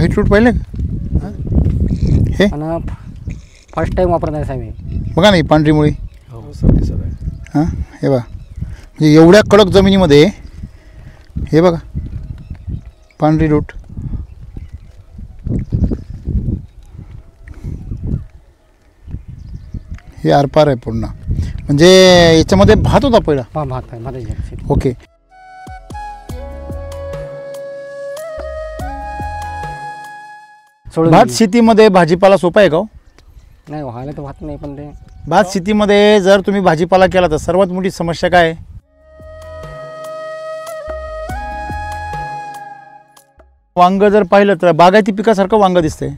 White route पाहिले का? हे फर्स्ट टाइम वापरत आहे साहेब. बघा नाही पांढरी मुळी. हां हे बघा म्हणजे एवढ्या कडक जमिनीमध्ये हे बघा पांढरी रूट. हे आरपार आहे पूर्ण. म्हणजे याच्यामध्ये भात होता पहिला. भात आहे. ओके. भात शेतीमध्ये भाजीपाला सोपा आहे का? नाही व्हायला तर भात नाही, पण ते भात शेतीमध्ये जर तुम्ही भाजीपाला केला तर सर्वात मोठी समस्या काय आहे? वांग जर पाहिलं तर बागायती पिकासारखं वांग दिसतंय,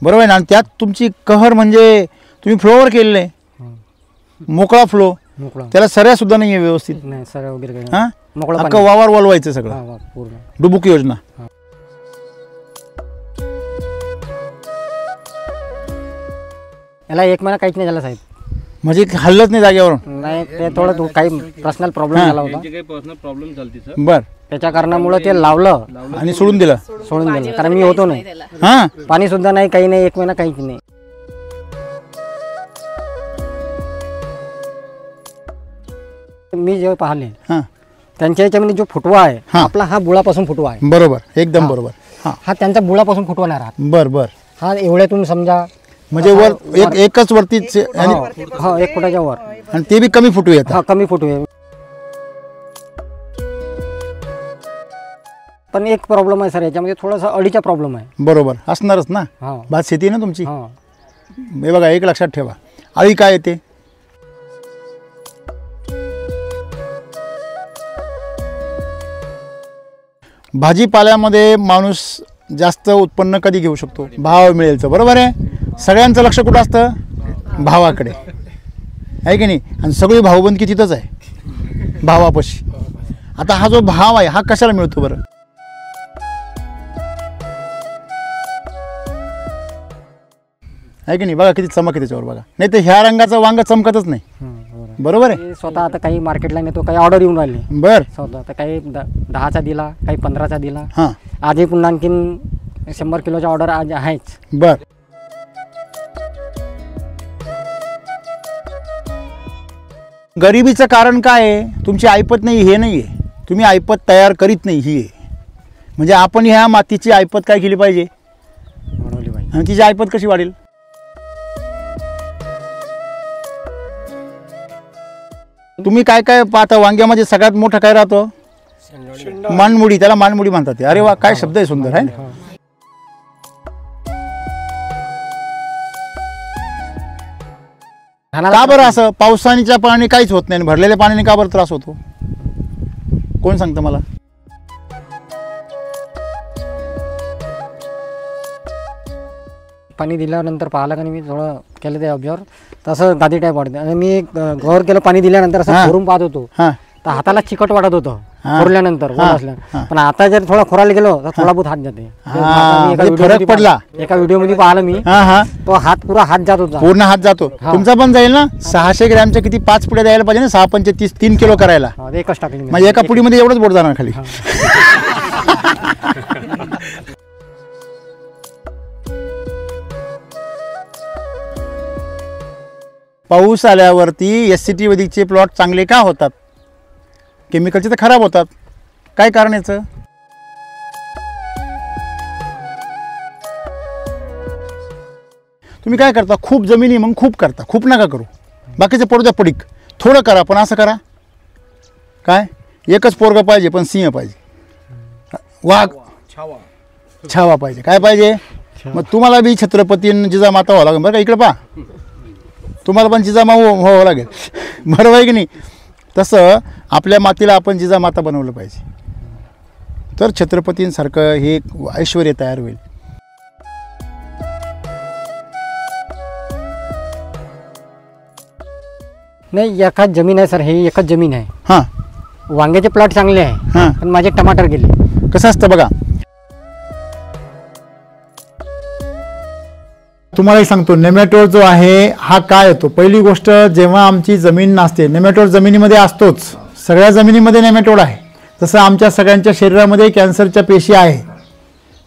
बरोबर आहे ना. आणि त्यात तुमची कहर म्हणजे तुम्ही फ्लोवर केलेलं आहे, मोकळा फ्लो, त्याला सऱ्या सुद्धा नाही आहे व्यवस्थित. नाही सऱ्या वगैरे हां अख्खं वावर वळवायचं सगळं पूर्ण डुबुक योजना. याला 1 महिना काहीच नाही झालं साहेब. म्हणजे हल्लच नाही जागेवरून? नाही ते थोडं काही पर्सनल प्रॉब्लेम झाला होता. बर त्याच्या कारणामुळे ते लावलं आणि सोडून दिलं. कारण मी होतो नाही. हां पाणी सुद्धा नाही, काही नाही, 1 महिना काहीच नाही. मी जेव्हा पाहिले त्यांच्या याच्यामध्ये जो फुटवा आहे आपला हा बुळापासून फुटवा आहे. बरोबर एकदम बरोबर. हा त्यांचा बुळापासून फुटवा नाही राहत. बर बर. हा एवढ्यातून समजा म्हणजे वर एकच वरतीच आणि 1 फुटाच्या वर, आणि ते बी कमी फुटवे येतात. कमी फुटवे. पण एक प्रॉब्लेम आहे सर याच्यामध्ये, थोडासा अडीचा प्रॉब्लेम आहे. बरोबर असणारच ना, भात शेती आहे ना तुमची. हे बघा एक लक्षात ठेवा, अळी काय येते? भाजीपाल्यामध्ये माणूस जास्त उत्पन्न कधी घेऊ शकतो? भाव मिळेल तर, बरोबर आहे. सगळ्यांचं लक्ष कुठं असतं? भावाकडे आहे की नाही. आणि सगळी भावबंदकी तिथंच आहे, भावापाशी. आता हा जो भाव आहे हा कशाला मिळतो बरं? आहे की नाही. बघा किती चमक आहे त्याच्यावर बघा. नाही तर ह्या रंगाचं वांग चमकतच नाही, बरोबर आहे. स्वतः आता काही मार्केटला नेतो, काही ऑर्डर येऊन राहिले. बर स्वतः आता काही 10चा दिला, काही 15चा दिला. हां आजही पुन्हा आणखीन 100 किलोचा ऑर्डर आज आहेच. बर. गरिबीचं कारण काय आहे? तुमची ऐपत नाही हे नाही आहे, तुम्ही ऐपत तयार करीत नाही ही आहे. म्हणजे आपण ह्या मातीची ऐपत काय केली पाहिजे, बनवली पाहिजे. आणि तिची ऐपत कशी वाढेल? तुम्ही काय काय पाहता वांग्यामध्ये? सगळ्यात मोठं काय राहतो? मानमुडी. त्याला मानमुडी म्हणतात ते. अरे वा काय शब्द आहे, सुंदर आहे. का बरं असं? पावसाच्या पाणी काहीच होत नाही, भरलेल्या पाण्याने का बरं त्रास होतो? कोण सांगतं मला? पाणी दिल्यानंतर पाहिलं का मी थोडं केलं ते ऑब्झर्व, तसं गादी टाईप वाटते. आणि मी गौर केलं पाणी दिल्यानंतर असं खोरून पाहत होतो, तर हाताला चिकट वाटत होतं खोरल्यानंतर. पण आता जर थोडा खोरायला गेलो तर थोडा बहुत हात जाते. फरक पडला. एका व्हिडिओ मध्ये पाहिलं मी, तो हात पुरा हात जात होता. पूर्ण हात जातो. तुमचा पण जाईल ना. 600 ग्रॅमच्या किती 5 पुड्या द्यायला पाहिजे ना. 6 पंचे 30, 3 किलो करायला. एकच टाकली म्हणजे एका पुडीमध्ये एवढंच बोट जाणार खाली. पाऊस आल्यावरती SCT वैदिकचे प्लॉट चांगले का होतात? केमिकलचे तर खराब होतात. काय कारण याचं? तुम्ही काय करता? खूप जमिनी मग खूप करता. खूप नका करू, बाकीचं पडू द्या पडीक. थोडं करा, पण असं करा काय, एकच पोरगा पाहिजे पण सिंह पाहिजे, वाघ छावा पाहिजे. काय पाहिजे? मग तुम्हाला बी छत्रपती जिजामाता व्हावं लागेल बरं का. इकडे पहा, तुम्हाला पण जिजामाऊ व्हावं लागेल, बरोबर आहे की नाही. तसं आपल्या मातीला आपण जिजामाता बनवलं पाहिजे, तर छत्रपतींसारखं हे ऐश्वर्य तयार होईल. नाही एकच जमीन आहे सर, हे एकच जमीन आहे. हां वांग्याचे प्लॉट चांगले आहे, पण माझे टमाटर गेले. कसं असतं बघा, तुम्हाला सांगतो. नेमॅटोड जो आहे हा काय येतो? पहिली गोष्ट, जेव्हा आमची जमीन नसते, नेमॅटोड जमिनीमध्ये असतोच. सगळ्या जमिनीमध्ये नेमॅटोड आहे. तसं आमच्या सगळ्यांच्या शरीरामध्ये कॅन्सरच्या पेशी आहे.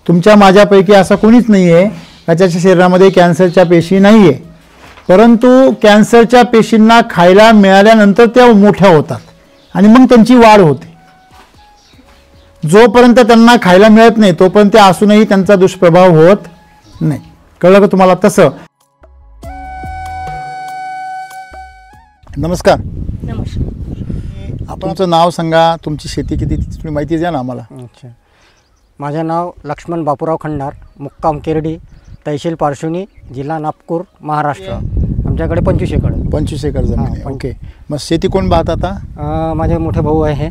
तुमच्या माझ्यापैकी असा कोणीच नाही आहे का ज्याच्या शरीरामध्ये कॅन्सरच्या पेशी नाही आहे, परंतु कॅन्सरच्या पेशींना खायला मिळाल्यानंतर त्या मोठ्या होतात आणि मग त्यांची वाढ होते. जोपर्यंत त्यांना खायला मिळत नाही तोपर्यंत ते असूनही त्यांचा दुष्प्रभाव होत नाही. कळलं का तुम्हाला? तसं. नमस्कार. नमस्कार. तुमचं नाव सांगा, तुमची शेती किती, थोडी माहिती द्या ना आम्हाला. अच्छा, माझं नाव लक्ष्मण बापूराव खंडार, मुक्काम केरडी, तहसील पारशिवनी, जिल्हा नागपूर, महाराष्ट्र. आमच्याकडे 25 एकर. 25 एकर जमीन आहे. हां, ओके. मग शेती कोण पाहत आता? माझे मोठे भाऊ आहे.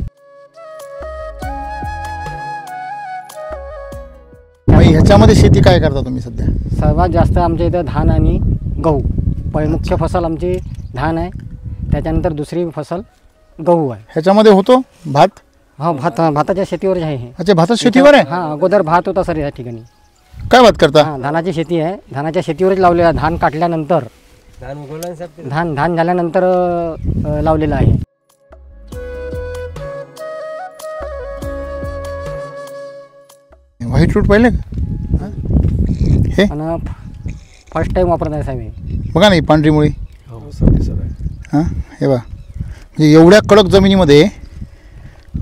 मग ह्याच्यामध्ये शेती काय करता तुम्ही सध्या? सर्वात जास्त आमच्या इथं धान आणि गहू. मुख्य फसल आमची धान आहे, त्याच्यानंतर दुसरी फसल गहू आहे. ह्याच्यामध्ये होतो भात? हा, भाताच्या शेतीवरच आहे हे. अच्छा, भातात शेतीवर आहे? हां, अगोदर भात होता सर या ठिकाणी. काय भात करता? हां, धानाची शेती आहे. धानाच्या शेतीवरच लावलेला, धान काढल्यानंतर धान झाल्यानंतर लावलेलं आहे. व्हाईट रूट पाहिले का? हे आणि फर्स्ट टाईम वापरत आहे साहेब हे. बघा नाही, पांढरी मुळी. हां, हे बघा, म्हणजे एवढ्या कडक जमिनीमध्ये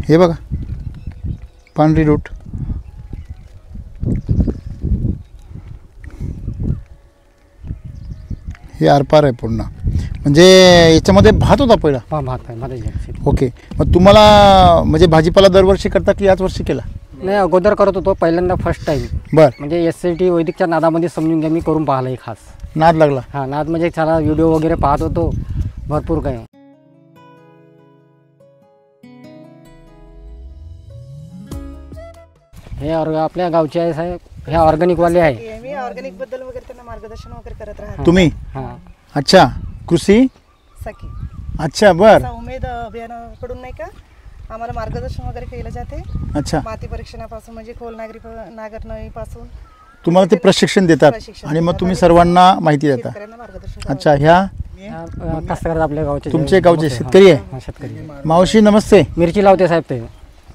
हे बघा पांढरी रूट. हे आरपार आहे पूर्ण. म्हणजे याच्यामध्ये भात होता पहिला? हां, भात आहे, भाताची शेती. ओके. मग तुम्हाला म्हणजे भाजीपाला दरवर्षी करता की याच वर्षी केला? नाही, अगोदर करत होतो पहिल्यांदा, फर्स्ट टाईम. बर. म्हणजे SCT वैदिकच्या नादामध्ये समजून घ्या, मी करून पाहिलं आहे खास. नाद लागला? हां, नाद म्हणजे सारा व्हिडिओ वगैरे पाहत होतो भरपूर काही. हे आपल्या गावचे आहे साहेब, हे ऑर्गॅनिकवाले आहे. मी ऑर्गॅनिक बद्दल वगैरे त्यांना मार्गदर्शन वगैरे करत राहते. तुम्ही? हां. अच्छा, कृषी. सखी अच्छा, बर. असा उमेद अभियानाकडून नाही का आम्हाला मार्गदर्शन वगैरे केलं जाते. अच्छा, माती परीक्षणापासून म्हणजे खोल नांगरणीपासून तुम्हाला ते प्रशिक्षण देतात आणि मग तुम्ही सर्वांना माहिती देता. शेतकऱ्यांना मार्गदर्शन अच्छा, ह्या कास्तकार आपल्या गावचे तुमचे गावचे शेतकरी आहे? हां, शेतकरी. मावशी नमस्ते. मिरची लावते साहेब ते.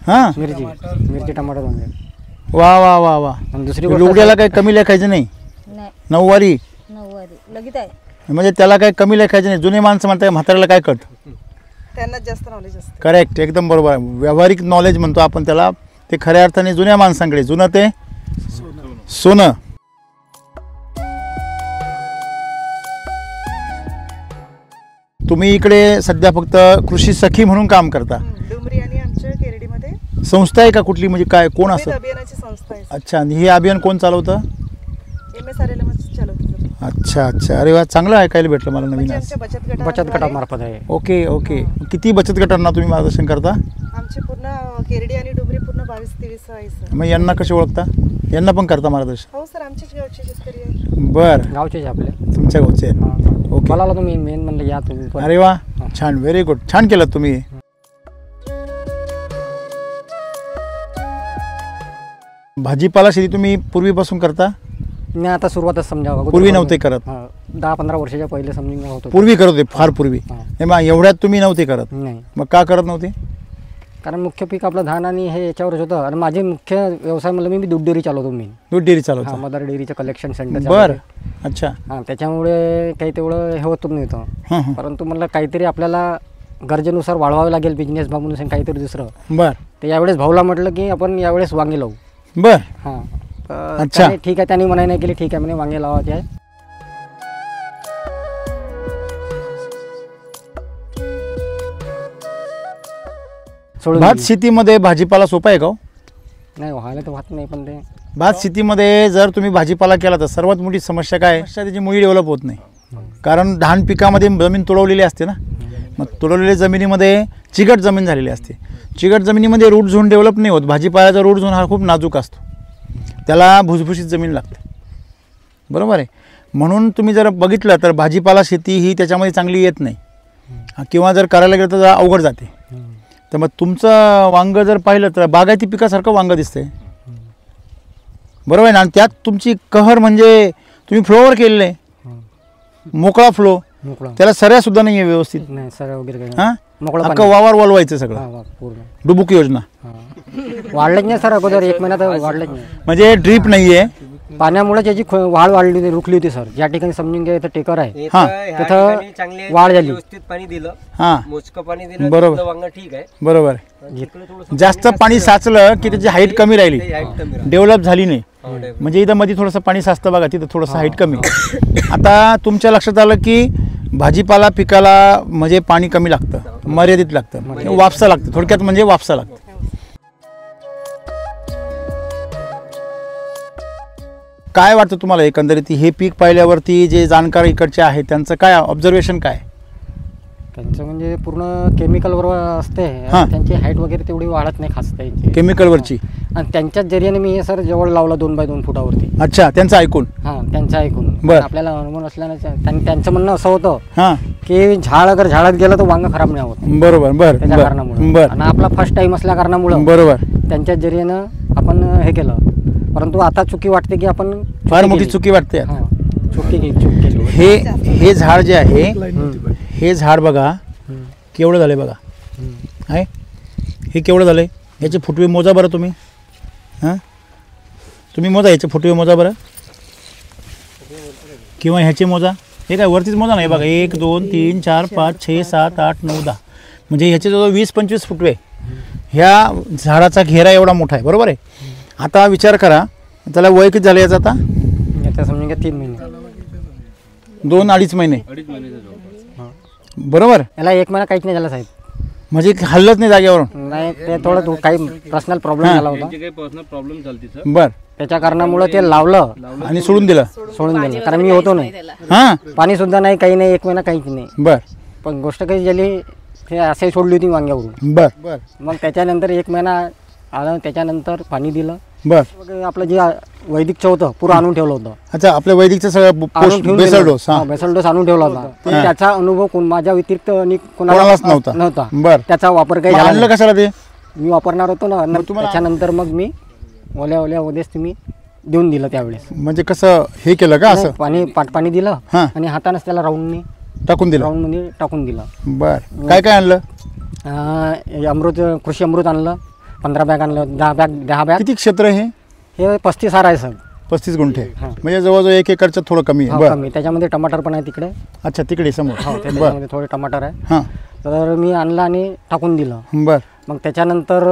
हां, मिरची टमाटर वगैरे. वा वा वा वा. आणि दुसरी गोष्ट लुगड्याला काही कमी लेखायचं नाही? नाही, नऊवारी नऊवारी लगेच आहे. म्हणजे त्याला काही कमी लेखायचं नाही. जुने माणसं म्हणतात म्हाताऱ्याला काय कळत? त्यांना जास्त नॉलेज असते. करेक्ट, एकदम बरोबर आहे. व्यावहारिक नॉलेज म्हणतो आपण त्याला. ते खऱ्या अर्थाने जुन्या माणसांकडे, जुनं ते सोनं. तुम्ही इकडे सध्या फक्त कृषी सखी म्हणून काम करता. डुमरी आणि आमच्या केरडीमध्ये संस्था आहे का कुठली, म्हणजे काय, कोण उमेद असं? अभियानाची संस्था आहे. अच्छा, आणि हे अभियान कोण चालवतं? MSRLM चालवते सर. अच्छा अच्छा, अरे वा, चांगलं ऐकायला भेटलं मला नवीन म्हणजे आज. आमच्या बचत गटामार्फत आहे. Okay okay. किती बचत गटांना तुम्ही मार्गदर्शन करता? आमचे पूर्ण केरडी आणि डुमरी पूर्ण 22-23 आहे सर. मग यांना कसे ओळखता? यांना पण करता मार्गदर्शन? हो सर, आमचेच गावचे शेतकरी आहे. बर, गावचेच आपले. तुमच्या गावचे आहेत. हां. ओके. बोलावला तुम्ही, मेन म्हणलं या तुम्ही पण. अरे वा, छान, व्हेरी गुड, छान केलं तुम्ही. भाजीपाला शेती तुम्ही पूर्वीपासून करता? नाही, आता सुरुवातच समजावं. पूर्वी नव्हते करत? 10-15 वर्षाच्या पहिले समजून होतो. पूर्वी करत होते, फार पूर्वी. हां. नाही, मग एवढ्यात तुम्ही नव्हते करत? नाही, मग का करत नव्हते? कारण मुख्य पीक आपलं धान आणि हे याच्यावरच होतं. आणि माझे मुख्य व्यवसाय म्हणलं मी दूध डेअरी चालवतो. मी दूध डेअरी हां, चालवता? मदर डेअरीचं कलेक्शन सेंटर. बर. अच्छा. हां, त्याच्यामुळे काही तेवढं हे होत नव्हतं. हां हां. परंतु म्हणलं काहीतरी आपल्याला गरजेनुसार वाढवावे लागेल, बिझनेस भाव म्हणून काहीतरी दुसरं. बर. ते यावेळेस भाऊला म्हटलं की आपण यावेळेस वांगे लावू. बर. हां. अच्छा. त्याने ठीक आहे, त्यांनी म्हणाय नाही केली, ठीक आहे म्हणे वांगे लावायचे आहे. सोडून भात दिली. शेतीमध्ये भाजीपाला सोपा आहे का हो? नाही, व्हायला तर वाहत नाही, पण ते भात शेतीमध्ये जर तुम्ही भाजीपाला केला तर सर्वात मोठी समस्या काय आहे? त्याची मुळी डेव्हलप होत नाही. कारण धान पिकामध्ये जमीन तुडवलेली असते ना. मग तुडवलेल्या जमिनीमध्ये चिकट जमीन झालेली असते. चिकट जमिनीमध्ये रूट झोन डेव्हलप नाही होत. भाजीपाल्याचा रूट झोन हा खूप नाजूक असतो, त्याला भुसभुशीत जमीन लागते. बरोबर आहे. म्हणून तुम्ही जर बघितलं तर भाजीपाला शेती ही त्याच्यामध्ये चांगली येत नाही, किंवा जर करायला गेलं तर जरा अवघड जाते. तर मग तुमचं वांगं जर पाहिलं तर बागायती पिकासारखं वांगं दिसतंय. बरोबर आहे ना. आणि त्यात तुमची कहर म्हणजे तुम्ही फ्लोवर केलेलं आहे, मोकळा फ्लो, मोकळा त्याला सऱ्यासुद्धा नाही आहे व्यवस्थित. नाही, सर वगैरे काही हां, मोकळं अख्खं पाणी. वावर वळवायचं सगळं. हा, पूर्ण डुबुक योजना वाढलंच नाही सर, अगोदर 1 महिना तर वाढलंच नाही. म्हणजे ड्रीप नाहीये. पाण्यामुळे त्याची वाढ वाढली होती, रुखली होती सर. ज्या ठिकाणी समजून घ्या इथं टेकर आहे, हा. तिथं वाढ झाली. व्यवस्थित पाणी दिलं, हा मोजकं पाणी दिलं, बरोबर. तिथलं वांग ठीक आहे. बरोबर. इकडे थोडंसं जास्त पाणी साचलं की त्याची हाईट कमी राहिली, हाईट कमी राहते. डेव्हलप झाली नाही. हो, डेव्हलप. म्हणजे इथं मध्ये थोडंसं पाणी साचतं बघा, तिथं थोडंसं हाईट कमी. आता तुमच्या लक्षात आलं की भाजीपाला पिकाला म्हणजे पाणी कमी लागतं, मर्यादित लागतं, वापसा लागतं, थोडक्यात म्हणजे वापसा लागतं. काय वाटतं तुम्हाला एकंदरीत हे पीक पाहिल्यावरती जे जाणकार इकडचे आहेत त्यांचं काय ऑब्झर्वेशन काय? त्यांचं म्हणजे पूर्ण केमिकलवर असते, हा. त्यांची हाईट वगैरे तेवढी वाढत नाही खास त्यांची. केमिकलवरची? आणि त्यांच्याच जरियाने मी हे सर जवळ लावला 2 बाय 2 फुटावरती. अच्छा, त्यांचं ऐकून? हा, त्यांचं ऐकून. बरं. आपल्याला अनुभव असल्यानं त्यांचं म्हणणं असं होतं हां, की झाड अगर झाडात गेलं तर वांग खराब नाही होत, बरोबर. बर त्याच्या बर कारणामुळे. बर आणि आपला फर्स्ट टाइम असल्या कारणामुळं बरोबर. त्यांच्याच जरियानं आपण हे केलं. परंतु आता चुकी वाटते की आपण फार मोठी चुकी वाटते. हा, चूक केली. हे झाड जे आहे, हम्म. हे झाड बघा हम्म. केवढं झालंय बघा. आहे हे केवढं झालंय. याचे फुटवे मोजा बरं तुम्ही. हां, तुम्ही मोजा याचे फुटवे मोजा बरं, किंवा ह्याचे मोजा. हे काय वरतीच मोजा नाही बघा. 1 2 3 4 5 6 7 8 9 10 म्हणजे ह्याचे जवळ 20-25 फुटवे. ह्या झाडाचा घेरा एवढा मोठा आहे, बरोबर आहे. आता विचार करा, त्याला वय किती झालं याचं आता? आता समजून घ्या 3 महिने, 2-2.5 महिने, बरोबर. याला 1 महिना काहीच नाही झाला साहेब. म्हणजे हल्लच नाही जागेवरून. नाही, ते थोडं काही पर्सनल प्रॉब्लेम झाला होता, काही पर्सनल प्रॉब्लेम झालती सर. बर. त्याच्या कारणामुळे ते लावलं आणि सोडून दिलं. सोडून दिलं, कारण मी होतो नाही. हां, पाणी सुद्धा नाही, काही नाही, 1 महिना काहीच नाही. बर पण गोष्ट काही झाली, ते असे सोडली होती वांग्यावरून. बर बर मग त्याच्यानंतर 1 महिना आलं, त्याच्यानंतर पाणी दिलं बर. वगैरे. आपलं जे वैदिकचं होतं पुरं आणून ठेवलं होतं. अच्छा, आपल्या वैदिकचं सगळं आणून ठेवून बेसल दिलं. डोस. हा, बेसल डोस आणून ठेवला होता. पण त्याचा अनुभव माझ्या व्यतिरिक्त आणि कोणालाच नव्हता. नव्हता. बर. त्याचा वापर काही मग झाला आणलं नाही. कशाला ते? मी वापरणार होतो ना, तुम्हाला- त्याच्यानंतर मग मी ओल्यावध्येच तुम्ही देऊन दिलं त्यावेळेस. म्हणजे कसं हे केलं का असं? पाणी दिलं हां, आणि हातानंच त्याला राऊंडनी टाकून दिलं. मध्ये टाकून दिलं. बर. काय काय आणलं? कृषी अमृत आणलं, 15 बॅग आणलं, 10 बॅग. किती क्षेत्र आहे हे? हे 35 हार आहे सर. 35 गुंठे. हां. म्हणजे जवळजवळ 1 एकरचं थोडं कमी आहे. हो, बर. कमी. त्याच्यामध्ये टमाटर पण आहे तिकडे. अच्छा, तिकडे समोर. हो, बर. त्याच्यामध्ये थोडे टमाटर आहे. हां, तर मी आणलं आणि टाकून दिलं. बर मग त्याच्यानंतर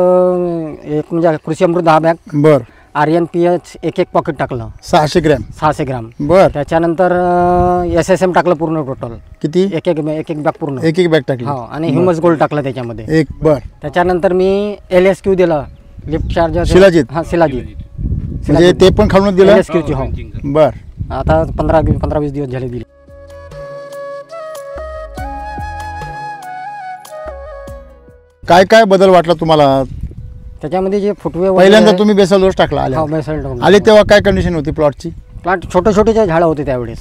एक म्हणजे कृषी अमृत 10 बॅग, बर. RNPH एक पॉकेट टाकलं 600 ग्रॅम. 600 ग्राम. बर. त्याच्यानंतर SSM टाकलं पूर्ण टोटल, किती? एक बॅग पूर्ण. एक बॅग टाकली. हो, आणि ह्युमस गोल्ड टाकलं त्याच्यामध्ये. एक. बर. त्याच्यानंतर मी LSQ दिलं, लिफ्ट चार्जर. शिलाजीत? हां, शिलाजीत. म्हणजे ते पण खालून दिलं. LSQ ची. हो, बर. आता 15-20 दिवस झाले दिले. काय काय बदल वाटला तुम्हाला? त्याच्यामध्ये जे फुटवे पहिल्यांदा तुम्ही बेसल डोस टाकला हो, आले बेसल आले तेव्हा काय कंडिशन होती प्लॉटची? प्लांट छोटे जे झाडं होते त्यावेळेस.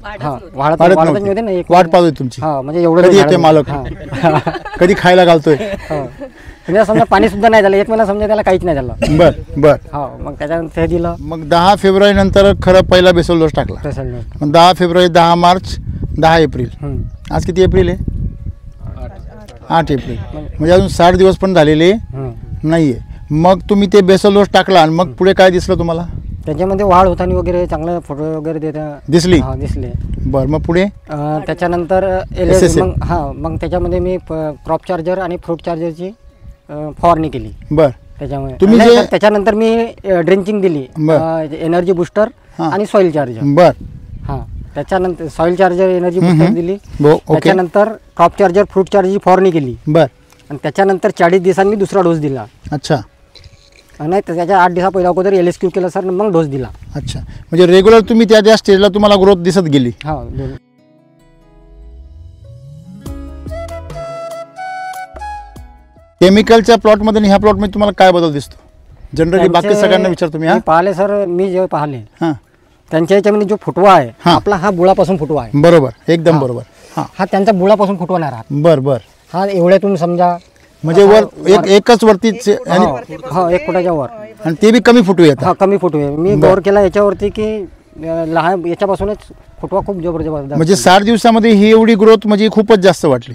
हा, वाढत वाढत वाढतच नव्हते. नव्हते ना. एक वाट पाहत होती तुमची. हा, म्हणजे एवढं कधी झाडं येते नव्हते. मालक? हा. कधी खायला घालतोय? हो. म्हणजे समजा पाणी सुद्धा नाही झालं, 1 महिना समजा त्याला काहीच नाही झालं. बर बर. हो, मग त्याच्यानंतर हे दिलं मग 10 फेब्रुवारी नंतर खरं पहिला बेसल डोस टाकला. बेसल. मग 10 फेब्रुवारी, 10 मार्च, 10 एप्रिल. आज किती एप्रिल आहे? 8 एप्रिल. म्हणजे अजून 60 दिवस पण झालेले नाहीये. मग तुम्ही ते बेसल डोस टाकला आणि मग पुढे काय दिसलं तुम्हाला? त्याच्यामध्ये वाढ होताना वगैरे चांगलं फोटो वगैरे दिसली? हा, दिसले. बर. मग पुढे? त्याच्यानंतर SSM. मग त्याच्यामध्ये मी क्रॉप चार्जर आणि फ्रूट चार्जरची फवारणी केली. बर. त्याच्यामुळे तुम्ही नाही, जे- तर त्याच्यानंतर मी ड्रिंचिंग दिली, एनर्जी बुस्टर हां. आणि सॉइल चार्जर. बर. हां, त्याच्यानंतर सॉइल चार्जर, एनर्जी बुस्टर दिली. ओके. त्याच्यानंतर क्रॉप चार्जर, फ्रूट चार्जरची फवारणी केली. बर. आणि त्याच्यानंतर 40 दिवसांनी दुसरा डोस दिला. अच्छा नाही, तर त्याच्या 8 दिवसा पहिला अगोदर LSQ केलं सर, मग डोस दिला. अच्छा. म्हणजे रेग्युलर तुम्ही त्या स्टेजला तुम्हाला ग्रोथ दिसत गेली. हा. केमिकलच्या प्लॉटमध्ये आणि ह्या प्लॉटमध्ये तुम्हाला काय बदल दिसतो? जनरली बाकी त्यांचे- सगळ्यांना विचारतो मी. मी पाहिले सर, मी जे पाहिले हां, त्यांच्या याच्यामध्ये जो फुटवा आहे, हां. आपला हा बुळापासून फुटवा आहे. बरोबर, एकदम हां. बरोबर. हां, हा त्यांचा बुळापासून फुटवा नाही राहत. बर बर. हा एवढ्यातून समजा म्हणजे वर एकच वरतीच आणि हो, 1 फुटाच्या वर. आणि ते बी कमी फुटू येतात. हा, कमी फुटवे. मी गौर केला याच्यावरती की लहान याच्यापासूनच फुटवा खूप जबरदस्त. म्हणजे 60 दिवसामध्ये ही एवढी ग्रोथ म्हणजे खूपच जास्त वाटली.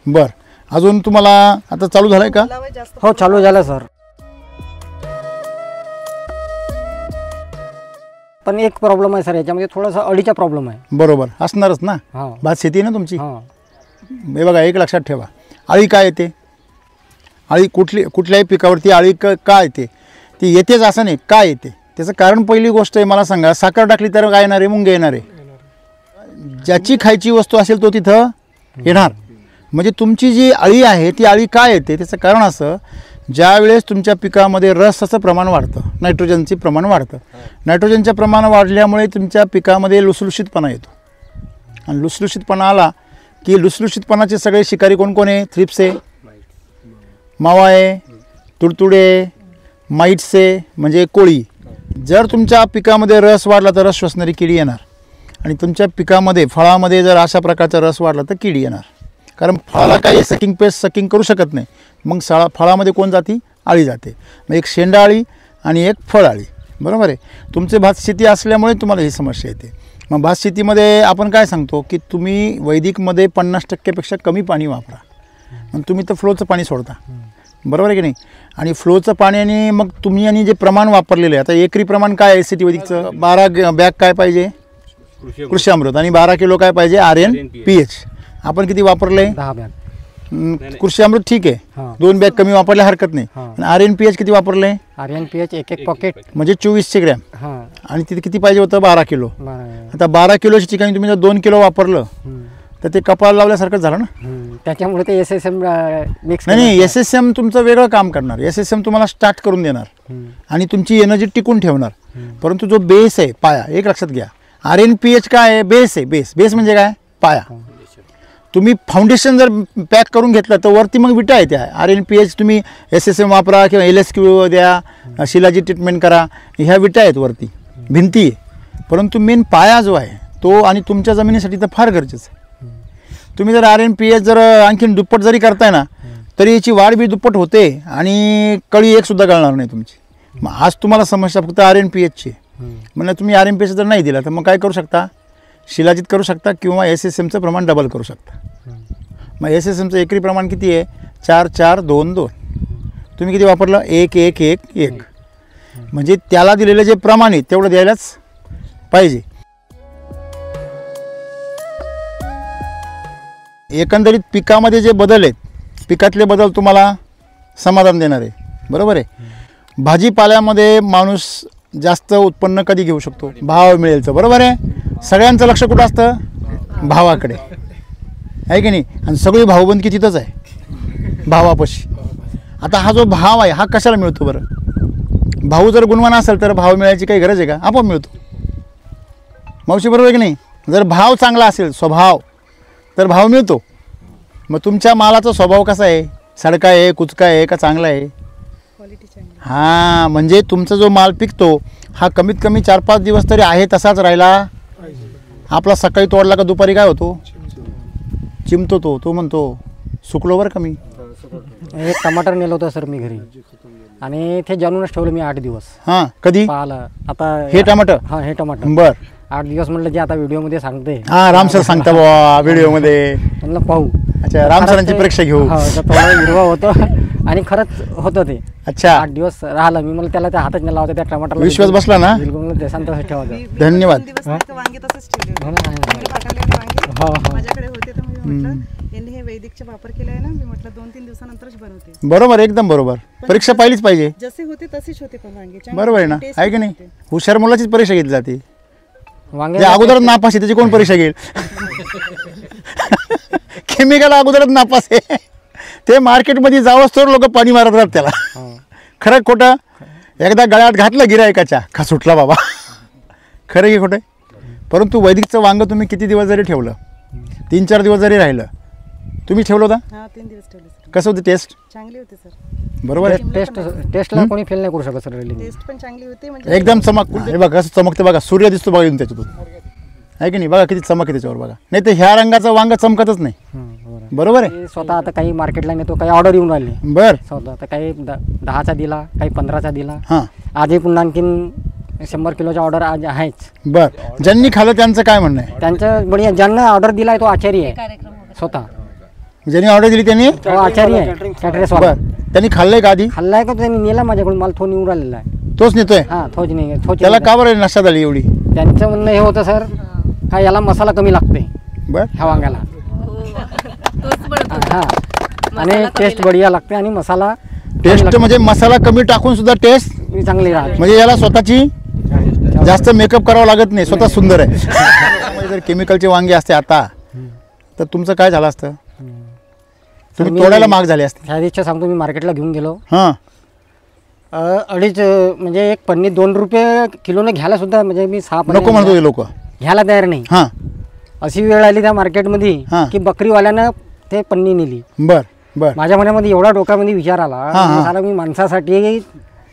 बर. अजून तुम्हाला आता चालू झालंय का? लावाय जास्त हो चालू झालं सर. पण एक प्रॉब्लेम आहे सर याच्यामध्ये, थोडासा अडीचा प्रॉब्लेम आहे. बरोबर असणारच ना, हां भात शेती आहे ना तुमची. हां हे बघा एक लक्षात ठेवा, अळी काय येते, अळी कुठल्याही पिकावरती अळी का येते, ती येतेच असं नाही, का येते त्याचं कारण पहिली गोष्ट आहे मला सांगा. साखर टाकली तर काय येणार आहे? मुंगे येणार आहे. ज्याची खायची वस्तू असेल तो तिथं येणार. म्हणजे तुमची जी अळी आहे ती अळी काय येते त्याचं कारण असं, ज्या वेळेस तुमच्या पिकामध्ये रसाचं प्रमाण वाढतं, नायट्रोजनचे प्रमाण वाढतं, नायट्रोजनचं प्रमाण वाढल्यामुळे तुमच्या पिकामध्ये लुसलुशीतपणा येतो. आणि लुसलुशीतपणा आला की लुसलुशीतपणाचे सगळे शिकारी कोण कोण आहे? थ्रिप्स आहे, मावा आहे, तुडतुडे, माईट्स आहे म्हणजे कोळी. जर तुमच्या पिकामध्ये रस वाढला तर रस श्वसणारी किडी येणार, आणि तुमच्या पिकामध्ये फळामध्ये जर अशा प्रकारचा रस वाढला तर किडी येणार. कारण फळाला काही सकिंग पेस्ट सकिंग करू शकत नाही, मग फळामध्ये कोण जाती? अळी जाते. मग एक शेंडाळी आणि एक फळाळी. बरोबर आहे. तुमचे भात शेती असल्यामुळे तुम्हाला ही समस्या येते. मग भात शेतीमध्ये आपण काय सांगतो की तुम्ही वैदिकमध्ये 50%पेक्षा कमी पाणी वापरा. मग तुम्ही तर फ्लोचं पाणी सोडता, बरोबर आहे की नाही. आणि फ्लोचं पाणी आणि मग तुम्ही आणि जे प्रमाण वापरलेलं आहे, आता एकरी प्रमाण काय आहे सिटी वैदिकचं? 12 बॅग काय पाहिजे? कृषी अमृत. आणि 12 किलो काय पाहिजे? RNPH. आपण किती वापरले? 10 बॅग. कृषी अमृत ठीक आहे, हां 2 बॅग कमी वापरल्या हरकत नाही. हां. आणि RNPH किती वापरले? RNPH एक पॉकेट. म्हणजे 2400 ग्रॅम. हां आणि तिथे किती पाहिजे होतं? 12 किलो. बरं. आता 12 किलोच्या ठिकाणी तुम्ही जर 2 किलो वापरलं तर ते कपाळ लावल्यासारखंच झालं ना. त्याच्यामुळे ते SSM मिक्स. नाही, SSM तुमचं वेगळं काम करणार. SSM तुम्हाला स्टार्ट करून देणार आणि तुमची एनर्जी टिकून ठेवणार. परंतु जो बेस आहे, पाया, एक लक्षात घ्या. RNPH काय आहे? बेस आहे. बेस म्हणजे काय? पाया. तुम्ही फाउंडेशन जर पॅक करून घेतलं तर वरती मग विटा येते. RNPH तुम्ही SSM वापरा किंवा LSQ द्या, शिलाजी ट्रीटमेंट करा, ह्या विटा आहेत वरती, भिंती आहे. परंतु मेन पाया जो आहे तो, आणि तुमच्या जमिनीसाठी तर फार गरजेचं आहे. तुम्ही जर RNPH जर आणखीन दुप्पट जरी करताय ना तरी याची वाढ बी दुप्पट होते आणि कळी एकसुद्धा गळणार नाही तुमची. मग आज तुम्हाला समस्या फक्त RNPHची. म्हणजे तुम्ही RNPH जर नाही दिला तर मग काय करू शकता? शिलाजीत करू शकता किंवा SSMचं प्रमाण डबल करू शकता. मग SSMचं एकरी प्रमाण किती आहे? 4-4-2-2. तुम्ही किती वापरलं? 1-1-1-1. म्हणजे त्याला दिलेलं जे प्रमाण आहे तेवढं द्यायलाच पाहिजे. एकंदरीत पिकामध्ये जे बदल आहेत, पिकातले बदल तुम्हाला समाधान देणार आहे. बरोबर आहे. भाजीपाल्यामध्ये माणूस जास्त उत्पन्न कधी घेऊ शकतो? भाव मिळेल तर. बरोबर आहे. सगळ्यांचं लक्ष कुठं असतं? भावाकडे, आहे की नाही. आणि सगळी भावबंदकी तिथंच आहे, भावापाशी. आता हा जो भाव आहे हा कशाला मिळतो बरं? भाऊ जर गुणवान असेल तर भाव मिळायची काही गरज आहे का? आपोआप मिळतो. मावशी बरोबर आहे की नाही. जर भाव चांगला असेल, स्वभाव, तर भाव मिळतो. मग तुमच्या मालाचा स्वभाव कसा आहे? सडका आहे, कुचका आहे का चांगला आहे? क्वालिटी चांगली. हां, म्हणजे तुमचा जो माल पिकतो हा कमीत कमी 4-5 दिवस तरी आहे तसाच राहिला. आपला सकाळी तोडला का दुपारी काय होतो? चिमतो. तो म्हणतो सुकलो बरं कमी. एक टमाटर नेलं होतं सर मी घरी, आणि ते जाणूनच ठेवलं मी 8 दिवस. हां, कधी? पाहिलं आता हे टमाटर? हां हे टमाटर. बर. 8 दिवस म्हणलं जे आता व्हिडिओमध्ये सांगते. हां, राम सर सांगता बुवा व्हिडिओमध्ये. म्हणलं पाहू. अच्छा, राम सरांची परीक्षा घेऊ. हो, तर थोडं हिरवा होतं आणि खरंच होतं ते. अच्छा, 8 दिवस राहिलं. मी मला त्याला त्या हातात नेला होता त्या टमाटरला. विश्वास बसला ना? बिलकुल ते शांत ठेवायचं. धन्यवाद. 2 दिवस नाही का वांगे तसंच ठेवले हो होते. ना, तुम्ही पाठवलेले वांगे हो, हो. माझ्याकडे होते तर मी म्हटलं यांनी हे वैदिकचा वापर केला आहे ना, मी म्हटलं 2-3 दिवसानंतरच बनवते. बरोबर, एकदम बरोबर. परीक्षा पाहिलीच पाहिजे. जसे होते तसेच होते पण वांगे. बरोबर आहे ना, आहे की नाही. हुशार मुलाचीच परीक्षा घेतली जाते. वांगे जे अगोदरच नापास आहे त्याची कोण परीक्षा घेईल? केमिकल अगोदरच नापास आहे ते मार्केटमध्ये जावंच तर लोक पाणी मारत राहतात त्याला. खरं खोटं? एकदा गळ्यात घातलं गिरायकाच्या का सुटला बाबा. खरं की खोटं? परंतु वैदिकचं वांग तुम्ही किती दिवस जरी ठेवलं, 3-4 दिवस जरी राहिलं, तुम्ही ठेवलं होतं? हां 3 दिवस ठेवले सर. कसं होतं टेस्ट? चांगली होते सर. बरोबर आहे. टेस्टला कोणी फेल नाही करू शकत सर. टेस्ट पण चांगली होती. म्हणजे एकदम चमक. हे बघा कसं चमकते बघा, सूर्य दिसतो बघा येऊन त्याच्यातून, आहे की नाही. बघा किती चमक आहे त्याच्यावर बघा. नाही तर ह्या रंगाचं वांग चमकतच नाही. बरोबर आहे. स्वतः आता काही मार्केटला नेतो, काही ऑर्डर येऊन राहिली. बर. स्वतः आता काही 10चा दिला, काही 15चा दिला. हां, आजही पुन्हा आणखीन 100 किलोचा ऑर्डर आज आहेच. बर. ज्यांनी खाल्लं त्यांचं काय म्हणणं आहे? त्यांचं बढिया. ज्यांना ऑर्डर दिलाय तो आचार्य आहे स्वतः. ज्यांनी ऑर्डर दिली त्यांनी तो आचारी आहे कॅटरेसवाला. बर त्यांनी खाल्लंय का आधी? खाल्लाय का त्यांनी नेला माझ्याकडून माल, तो निवडून आलेला आहे. तोच नेतोय. हा तोच नाही तोच. त्याला का बरं नशा झाली एवढी? त्यांचं म्हणणं हे होतं सर का याला मसाला कमी लागते बर ह्या वांग्याला. तोच म्हणत होता. हा आणि टेस्ट बढिया लागते आणि मसाला टेस्ट म्हणजे मसाला कमी टाकून सुद्धा टेस्ट चांगली राहते. म्हणजे याला स्वतःची जास्त मेकअप करावं लागत नाही, स्वतः सुंदर आहे. त्यामुळे जर केमिकलचे वांगे असते आता तर तुमचं काय झालं असतं? तुम्ही तोडायला महाग झाले असते. ह्या दिवशी सांगतो मी मार्केटला घेऊन गेलो. हां अडीच म्हणजे एक पन्नी 2 रुपये किलोने घ्यायला सुद्धा म्हणजे मी 6 नको म्हणतो लोक. घ्यायला तयार नाही. हां अशी वेळ आली त्या मार्केटमध्ये हां. की बकरीवाल्यानं ते पन्नी नेली. बर बर माझ्या मनामध्ये एवढा डोक्यामध्ये विचार आला हां. साला मी माणसासाठी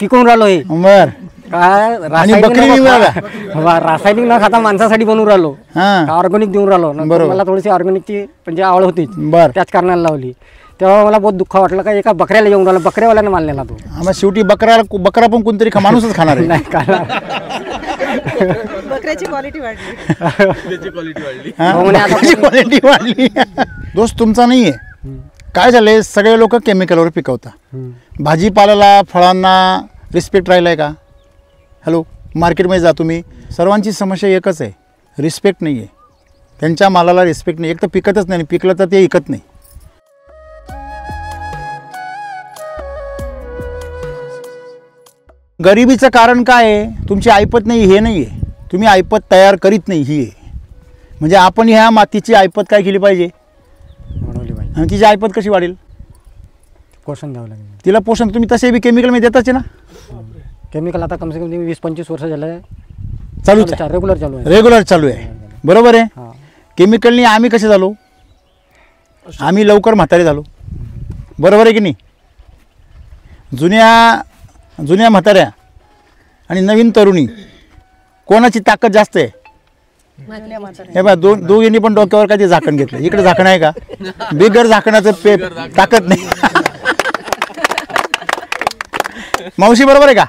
पिकवून राहिलो हे बर काय बकरी रासायनिक न खाता माणसासाठी बनवून राहिलो. हां ऑर्गॅनिक देऊन राहिलो. नंतर बरोबर. मला थोडीशी ऑर्गॅनिकची म्हणजे आवड होती, बर त्याच कारणाला लावली. तेव्हा मला बहुत दुःख वाटलं का एका बकऱ्याला येऊन राहिला, बकऱ्यावाल्याने माल नेला तो. आम्हाला शेवटी बकरा पण कोणतरी माणूसच खाणार आहे. नाही काय बकऱ्याची क्वालिटी वाढली. हां? म्हणे आता बकऱ्याची क्वालिटी वाढली. दोष तुमचा नाहीये. काय झालंय, सगळे लोक केमिकलवर पिकवता. भाजीपाल्याला फळांना रिस्पेक्ट राहिलाय का? हॅलो मार्केटमध्ये जा तुम्ही, सर्वांची समस्या एकच आहे, रिस्पेक्ट नाही आहे. त्यांच्या मालाला रिस्पेक्ट नाही. एक तर पिकतच नाही, पिकलं तर ते विकत नाही. गरिबीचं कारण काय आहे? तुमची ऐपत नाही, हे नाही आहे. तुम्ही ऐपत तयार करीत नाही, ही आहे. म्हणजे आपण ह्या मातीची ऐपत काय केली पाहिजे बनवली पाहिजे. आणि तिची ऐपत कशी वाढेल? पोषण द्यावं लागेल. तिला पोषण तुम्ही तसे बी केमिकलमध्ये देताच आहे ना. केमिकल आता कमसे कम 20-25 वर्ष झालं चालूच आहे, रेग्युलर चालू आहे. रेग्युलर चालू आहे. बरोबर आहे. हा. केमिकलनी आम्ही कसे झालो? आम्ही लवकर म्हातारे झालो. बरोबर आहे की नाही? जुन्या म्हाताऱ्या आणि नवीन तरुणी कोणाची ताकद जास्त आहे? हे बघा दोघींनी पण डोक्यावर काय ते झाकण घेतलं. इकडे झाकण आहे का? बिगर झाकणाचं ताकद नाही. मावशी बरोबर आहे का?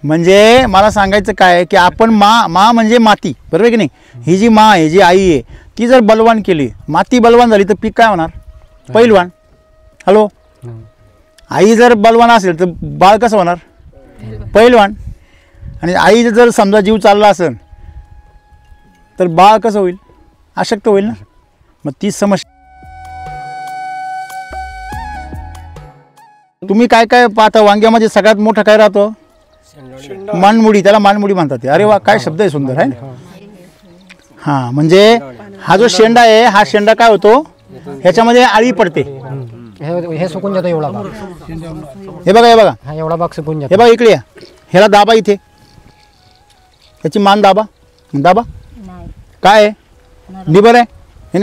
म्हणजे मला सांगायचं काय आहे की आपण मा म्हणजे माती, बरोबर आहे की नाही? ही जी मा आहे, जी आई आहे, ती जर बलवान केली, माती बलवान झाली तर पीक काय होणार? पैलवान. हॅलो, आई जर बलवान असेल तर बाळ कसं होणार? पैलवान. आणि आई जर समजा जीव चालला असेल तर बाळ कसं होईल? अशक्त होईल ना. मग तीच समस्या. तुम्ही काय काय पाहता वांग्यामध्ये? सगळ्यात मोठं काय राहतो? मानमुडी. त्याला मानमुडी म्हणतात. अरे वा, काय शब्द आहे सुंदर आहे ना. हां म्हणजे हा जो शेंडा आहे, हा शेंडा काय होतो? ह्याच्यामध्ये आळी पडते. हे सुकून जातो एवढा भाग. हे बघा, हे बघा, हा एवढा भाग सुकून हे जातो. बघा इकडे या. ह्याला दाबा इथे, त्याची मान दाबा. दाबा नाही काय आहे? निबर आहे.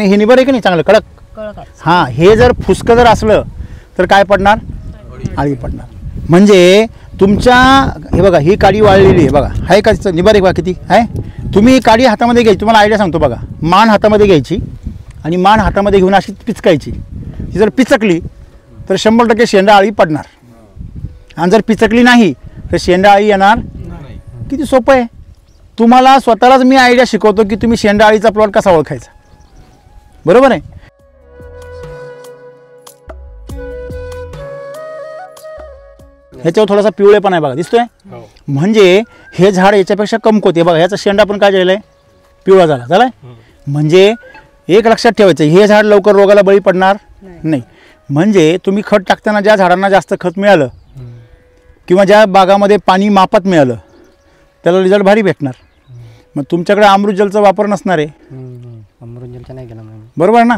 हे निबर आहे की नाही? चांगलं कडक. कळक आहे. हां हे जर फुसकं जर असलं तर काय पडणार? आळी पडणार. म्हणजे तुमच्या हे बघा, ही काडी वाळलेली आहे बघा. आहे का तिचं निबर आहे बघा किती आहे? तुम्ही ही काडी हातामध्ये घ्यायची. तुम्हाला आयडिया सांगतो बघा. मान हातामध्ये घ्यायची आणि मान हातामध्ये घेऊन अशी पिचकायची. ती जर पिचकली तर 100% शेंडा आळी पडणार. आणि जर पिचकली नाही तर शेंडा आळी येणार. किती सोपं आहे. तुम्हाला स्वतःलाच मी आयडिया शिकवतो की तुम्ही शेंडा आळीचा प्लॉट कसा ओळखायचा. बरोबर आहे. ह्याच्यावर थोडासा पिवळेपणा आहे बघा, दिसतोय? म्हणजे हे झाड याच्यापेक्षा कमकुवत आहे बघा. ह्याचा शेंडा पण काय झालेला आहे? पिवळा झालाय. म्हणजे एक लक्षात ठेवायचं, हे झाड लवकर रोगाला बळी पडणार नाही. म्हणजे तुम्ही खत टाकताना ज्या झाडांना जास्त खत मिळालं किंवा ज्या बागामध्ये पाणी मापात मिळालं त्याला रिझल्ट भारी भेटणार. मग तुमच्याकडे अमृत जलचा वापर नसणार आहे. अमृतजलचा नाही केला म्हणून. बरोबर ना?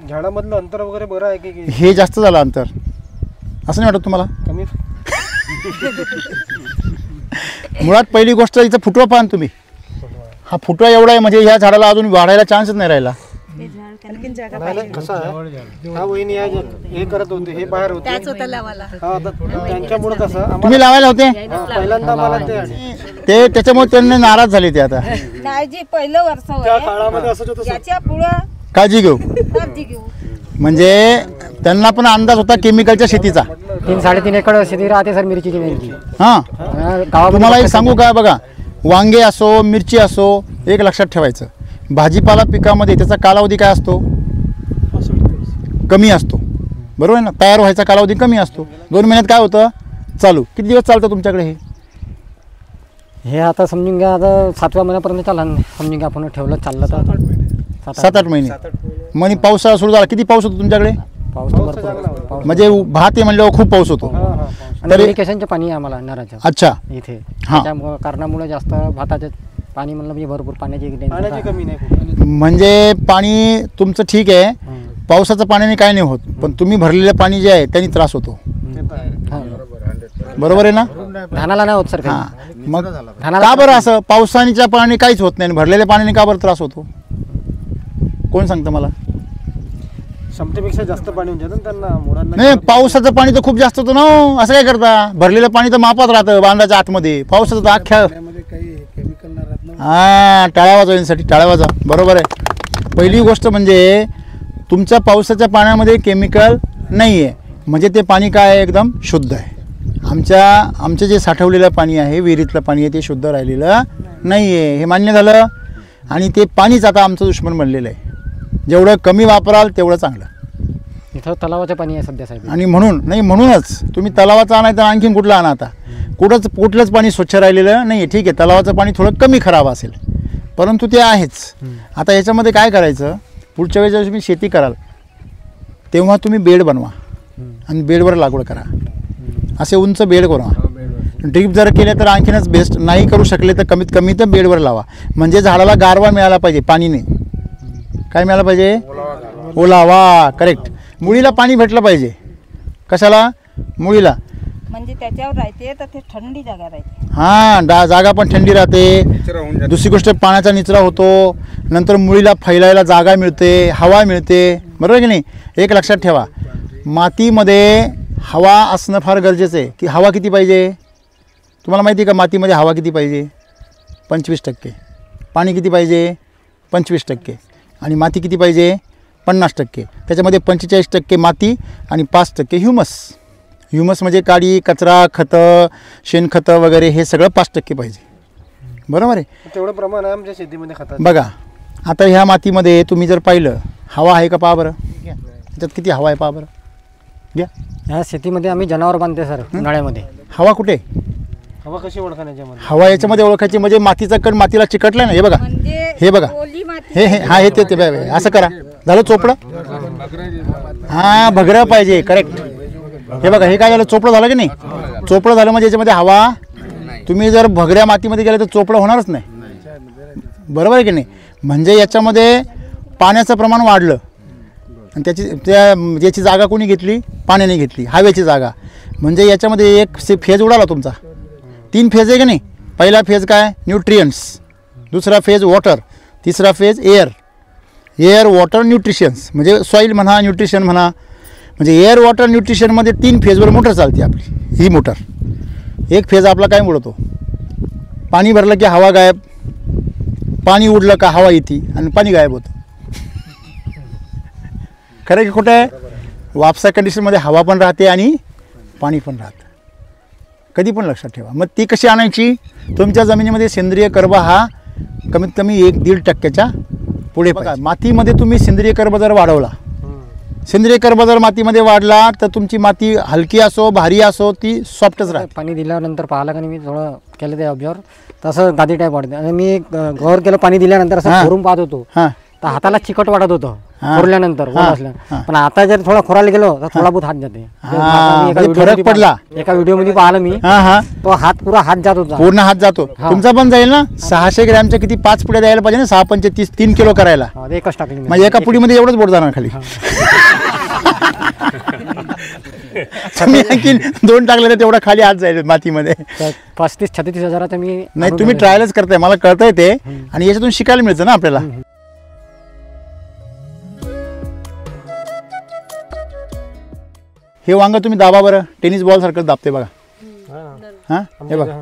झाडामधलं अंतर वगैरे बरं आहे की हे जास्त झालं अंतर, असं नाही वाटत तुम्हाला? कमी? मुळात पहिली गोष्ट इथं फुटवा पाहा तुम्ही. हा फुटवा एवढा आहे म्हणजे ह्या झाडाला अजून वाढायला चान्सच नाही राहिला. आणखीन जागा नाही पाहिजे. कसं आहे, हा वहिनी आहे हे करत होते, हे बाहेर होते. त्याच होता लावाला. हा त्यांच्यामुळे कसं आम्हाला तुम्ही लावायला होते पहिल्यांदा मला ते, त्याच्यामुळे त्यांनी नाराज झाले ते. आता नाही जी पहिलं वर्ष त्या होय. काळामध्ये असंच होतं. याच्या पुढं काळजी घेऊ. काळजी घेऊ. म्हणजे त्यांना पण अंदाज होता केमिकलच्या शेतीचा. 3-3.5 एकर शेती राहते सर मिरचीची त्यांची. हां गावामध्ये तुम्हाला एक सांगू का बघा, वांगे असो मिरची असो एक लक्षात ठेवायचं, भाजीपाला पिकामध्ये त्याचा कालावधी काय असतो? कमी असतो, बरोबर आहे ना. तयार व्हायचा कालावधी कमी असतो. 2 महिन्यात काय होतं? चालू. किती दिवस चालतं तुमच्याकडे हे? हे आता समजून घ्या, आता 7व्या महिन्यापर्यंत चालला समजून घ्या. आपण ठेवलं चाललं तर 7-8 महिने. मग पावसाळा सुरू झाला, किती पाऊस होतो तुमच्याकडे? पाऊस तर भरपूर पाऊस. म्हणजे भात आहे म्हणल्यावर खूप पाऊस होतो. आणि इरिगेशनचं पाणी आहे आम्हाला नराचं अच्छा. इथे. हां. त्याच्या कारणामुळे जास्त भाताचं पाणी म्हणलं म्हणजे भरपूर पाण्याची पाण्याची कमी नाही. म्हणजे पाणी तुमचं ठीक आहे, पावसाचं पाण्याने काय नाही होत, पण तुम्ही भरलेलं पाणी जे आहे त्यांनी त्रास होतो, बरोबर आहे ना. धानाला नाही होत सर काही. हां, मग का बरं असं? पावसाच्या पाण्याने काहीच होत नाही, भरलेल्या पाण्याने का बरं त्रास होतो? कोण सांगतं मला? क्षमतेपेक्षा जास्त पाणी होऊन जातं त्यांना मुलांना. नाही, पावसाचं पाणी तर खूप जास्त होतं ना हो. असं काय करता? भरलेलं पाणी तर मापात राहतं बांधाच्या आतमध्ये, पावसाचं तर अख्ख्या हां टाळ्या वाजवण्यासाठी टाळ्या वाजवा, बरोबर आहे. पहिली गोष्ट म्हणजे तुमच्या पावसाच्या पाण्यामध्ये केमिकल नाही आहे, म्हणजे ते पाणी काय आहे? एकदम शुद्ध आहे. आमचं जे साठवलेलं पाणी आहे, विहिरीतलं पाणी आहे, ते शुद्ध राहिलेलं नाही आहे, हे मान्य झालं. आणि ते पाणीच आता आमचं दुश्मन बनलेलं आहे. जेवढं कमी वापराल तेवढं चांगलं. इथं तलावाचं पाणी आहे सध्या साहेब. आणि म्हणूनच तुम्ही तलावाचं आणा तर आणखीन कुठलं आणा. आता कुठलंच पाणी स्वच्छ राहिलेलं नाही आहे. ठीक आहे, तलावाचं पाणी थोडं कमी खराब असेल, परंतु ते आहेच. आता याच्यामध्ये काय करायचं? पुढच्या वेळेस जेव्हा तुम्ही शेती कराल तेव्हा तुम्ही बेड बनवा आणि बेडवर लागवड करा. असे उंच बेड बनवा. ड्रीप जर केले तर आणखीनच बेस्ट, नाही करू शकले तर कमीत कमी तर बेडवर लावा. म्हणजे झाडाला गारवा मिळाला पाहिजे, पाणी नाही. काय मिळालं पाहिजे? ओलावा. करेक्ट. मुळीला पाणी भेटलं पाहिजे. कशाला? मुळीला. म्हणजे त्याच्यावर राहते तर ते थंडी जागा राहते. हां, जागा पण थंडी राहते. दुसरी गोष्ट पाण्याचा निचरा होतो. नंतर मुळीला फैलायला जागा मिळते, हवा मिळते, बरोबर की नाही. एक लक्षात ठेवा, मातीमध्ये हवा असणं फार गरजेचं आहे. की हवा किती पाहिजे तुम्हाला माहिती आहे का? मातीमध्ये हवा किती पाहिजे? 25%. पाणी किती पाहिजे? 25%. आणि माती किती पाहिजे? 50%. त्याच्यामध्ये 45% माती आणि 5% ह्युमस म्हणजे काडी, कचरा, खतं, शेणखतं वगैरे हे सगळं 5% पाहिजे, बरोबर आहे. तेवढं प्रमाण आहे आमच्या शेतीमध्ये खतात. बघा आता ह्या मातीमध्ये तुम्ही जर पाहिलं, हवा आहे का? पहा बरं त्याच्यात किती हवा आहे, पहा बरं. घ्या. ह्या शेतीमध्ये आम्ही जनावर बांधते सर उन्हाळ्यामध्ये. हवा कुठे? हवा कशी ओळखायची याच्यामध्ये? हवा याच्यामध्ये ओळखायची म्हणजे मातीचा कण मातीला चिकटलाय ना. हे बघा, म्हणजे हे बघा, ओली माती. हे हा हे ते असं करा. झालं चोपडं? हां, भगरं पाहिजे. करेक्ट. हे बघा, हे काय झालं? चोपडं झालं की नाही? चोपडं झालं म्हणजे याच्यामध्ये हवा. तुम्ही जर भगऱ्या मातीमध्ये गेले तर चोपडं होणारच नाही, बरोबर आहे की नाही. म्हणजे याच्यामध्ये पाण्याचं प्रमाण वाढलं आणि याची जागा कोणी घेतली? पाण्याने घेतली, हवेची जागा. म्हणजे याच्यामध्ये एक फेज उडाला तुमचा. 3 फेज आहे की नाही. पहिला फेज काय? न्यूट्रियंट्स. दुसरा फेज वॉटर. तिसरा फेज एअर वॉटर न्यूट्रिशन्स, म्हणजे सॉईल म्हणा, न्यूट्रिशन म्हणा. म्हणजे एअर वॉटर न्यूट्रिशनमध्ये 3 फेजवर मोटर चालते आपली. ही मोटर एक फेज आपला काय उडवतो? पाणी भरलं की हवा गायब, पाणी उडलं का हवा येते आणि पाणी गायब होतं. खरं की खोटं आहे? वापसा कंडिशनमध्ये हवा पण राहते आणि पाणी पण राहतं. कधी पण लक्षात ठेवा. मग ती कशी आणायची? तुमच्या जमिनीमध्ये सेंद्रिय कर्ब हा कमीत कमी 1-1.5% पुढे. बघा, मातीमध्ये तुम्ही सेंद्रिय कर्ब जर वाढवला, सेंद्रिय कर्ब जर मातीमध्ये वाढला तर तुमची माती हलकी असो भारी असो ती सॉफ्टच राहते. पाणी दिल्यानंतर पाहिलं का नाही, मी थोडं केलं ते ऑब्झर्व, तसं गादी टाईप वाटते. आणि मी गौर केलं पाणी दिल्यानंतर असं खोरून पाहत होतो, हां, तर हाताला चिकट वाटत होतं खोरल्यानंतर, ओल असल्या. पण आता जर थोडा खोरायला गेलो तर थोडा बहुत हात जाते. फरक पडला. एका व्हिडिओमध्ये पाहिलं मी, तो हात पुरा हात जात होता, पूर्ण हात जातो. तुमचा पण जाईल ना. 600 ग्रॅमच्या किती 5 पुड्या द्यायला पाहिजे ना. 6 पंचे 30, 3 किलो करायला. एकच टाकली म्हणजे एका पुडीमध्ये एवढंच बोट जाणार खाली. तुम्ही आणखी 2 टाकले तर तेवढा खाली हात जाईल मातीमध्ये. 35-36 हजाराचा मी. नाही, तुम्ही ट्रायलच करताय, मला कळतंय ते. आणि याच्यातून शिकायला मिळतं ना आपल्याला. हे वांग तुम्ही दाबा बरं, टेनिस बॉल सारखं दाबते बघा. हां, हे बघा,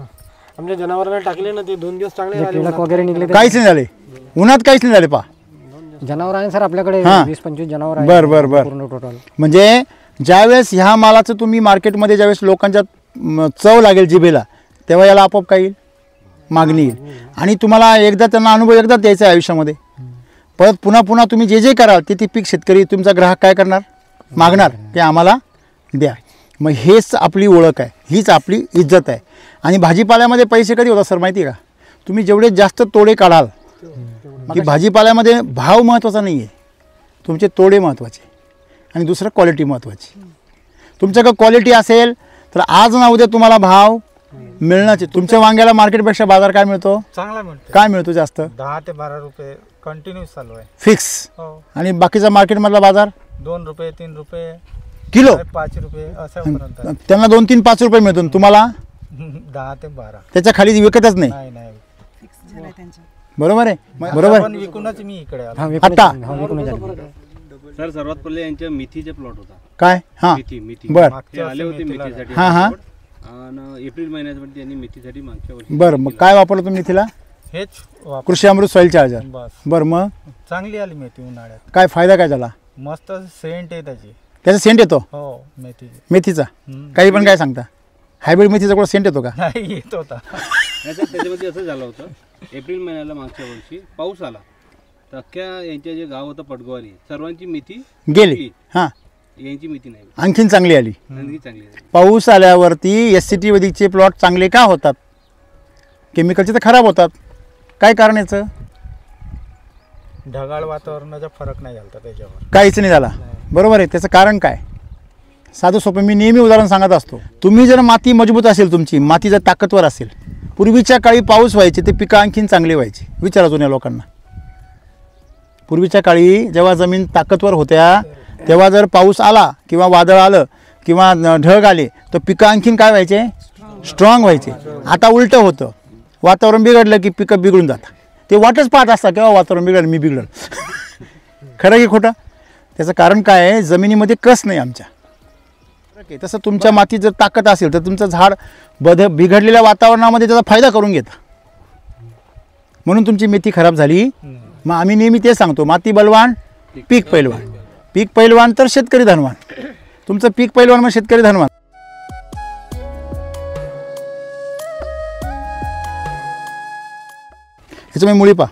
आमच्या जनावरांना टाकले ना ते 2 दिवस चांगले झाले. टिळक वगैरे निघले. काहीच नाही झाले उन्हात, काहीच नाही झाले. पा जनावर आहे सर आपल्याकडे, 20-25 जनावर आहे. बर पूर्ण टोटल. म्हणजे ज्यावेळेस ह्या मालाचं तुम्ही मार्केटमध्ये ज्यावेळेस लोकांच्या चव लागेल जिभेला, तेव्हा याला आपोआप काय येईल? मागणी येईल आणि तुम्हाला एकदा त्यांना अनुभव एकदा द्यायचा आहे आयुष्यामध्ये. परत पुन्हा पुन्हा तुम्ही जे जे कराल ते पीक शेतकरी तुमचा ग्राहक काय करणार, मागणार की आम्हाला द्या. मग हेच आपली ओळख आहे, हीच आपली इज्जत आहे. आणि भाजीपाल्यामध्ये पैसे कधी होतात सर माहिती आहे का? तुम्ही जेवढे जास्त तोडे काढाल की भाजीपाल्यामध्ये भाव महत्त्वाचा नाही आहे, तुमचे तोडे महत्त्वाचे आणि दुसरं क्वालिटी महत्त्वाची. तुमच्याकडे क्वालिटी असेल तर आज ना उद्या तुम्हाला भाव मिळणंच. तुमच्या वांग्याला मार्केटपेक्षा बाजार काय मिळतो? चांगला मिळतो. काय मिळतो जास्त? 10 ते 12 रुपये कंटिन्यूस चालू आहे. फिक्स. हो. आणि बाकीचा मार्केटमधला बाजार 2 रुपये 3 रुपये किलो, 5 रुपये अशापर्यंत. त्यांना 2, 3, 5 रुपये मिळतो, तुम्हाला 10 ते 12. त्याच्या खाली विकतच नाही. नाही नाही फिक्स झालाय त्यांच्या. बरोबर आहे, बरोबर. पण विकूनच मी इकडे आलो. हा, विकून- आता? हा, विकून झालं. सर सर्वात पहिले यांच्या मेथीचे प्लॉट होता. काय? हां मेथी बर. ते आले होते मेथीसाठी. हां हां आणि एप्रिल महिन्यासाठी त्यांनी मेथीसाठी मागच्या वर्षी बरं. मग काय वापरलं तुम्ही तिला? हेच वापर. कृषी अमृत सॉईल चार्जर. बस बरं. मग चांगली आली मेथी उन्हाळ्यात. काय फायदा काय झाला? मस्त सेंट आहे त्याची. त्याचा सेंट येतो हो मेथीची. मेथीचा? हम्म. काही पण काय सांगता? हायब्रिड मेथीचा कुठं सेंट येतो का? नाही येत होता. नाही सर, त्याच्यामध्ये असं झालं होतं, एप्रिल महिन्याला मागच्या वर्षी पाऊस आला तर अख्ख्या यांच्या जे गाव होतं पटगवारी सर्वांची मेथी गेली. हां. यांची मेथी नाही, आणखीन चांगली आली. आणखी चांगली आहे. पाऊस आल्यावरती SCT वैदिकचे प्लॉट चांगले का होतात? केमिकलचे तर खराब होतात. काय कारण याचं? ढगाळ वातावरणाचा फरक नाही झाला त्याच्यावर. काहीच नाही झाला. बरोबर आहे. त्याचं कारण काय? साधं सोपं मी नेहमी उदाहरण सांगत असतो. तुम्ही जर माती मजबूत असेल, तुमची माती जर ताकदवर असेल, पूर्वीच्या काळी पाऊस व्हायचे ते पिकं आणखीन चांगले व्हायचे. विचारा जुन्या लोकांना. पूर्वीच्या काळी जेव्हा जमीन ताकदवर होत्या तेव्हा जर पाऊस आला किंवा वादळ आलं किंवा ढग आले तर पिकं आणखीन काय व्हायचे? स्ट्रॉंग व्हायचे. आता उलटं होतं, वातावरण बिघडलं की पिकं बिघडून जातात. ते वाटच पाहत असतात केव्हा वातावरण बिघडलं, मी बिघडलं. खरं की खोटं? त्याचं कारण काय आहे? जमिनीमध्ये कस नाही आमच्या. तसं तुमच्या मातीत जर ताकद असेल तर तुमचं झाड बिघडलेल्या वातावरणामध्ये त्याचा फायदा करून घेतं. म्हणून तुमची मेथी खराब झाली. मग आम्ही नेहमी ते सांगतो, माती बलवान पीक पैलवान. पीक पैलवान तर शेतकरी धनवान. तुमचं पीक पैलवान मग शेतकरी धनवान. ह्याच्यामुळे मुळी पा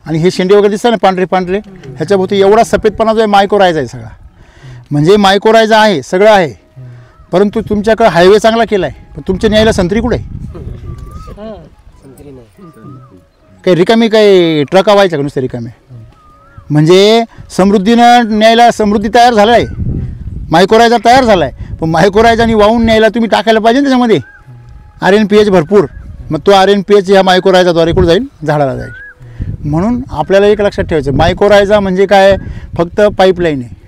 आणि हे शेंडे वगैरे दिसतात ना पांढरे पांढरे, ह्याच्याभोवती एवढा सफेदपणा जो आहे मायकोरायझा आहे सगळा. म्हणजे मायकोरायझा आहे, सगळं आहे. परंतु तुमच्याकडे हायवे चांगला केला आहे, पण तुमच्या न्यायला संत्री कुठे आहे? काही रिकामी काही ट्रक व्हायचा का नुसते रिकामे? म्हणजे समृद्धीनं न्यायला समृद्धी तयार झाला आहे, मायकोरायझा तयार झाला आहे. पण मायकोरायझानी वाहून न्यायला तुम्ही टाकायला पाहिजे ना त्याच्यामध्ये RNPH भरपूर. मग तो RNPH ह्या मायकोरायझाद्वारे कुठं जाईल? झाडाला जाईल. म्हणून आपल्याला एक लक्षात ठेवायचं, मायकोरायझा म्हणजे काय? फक्त पाईपलाईन आहे.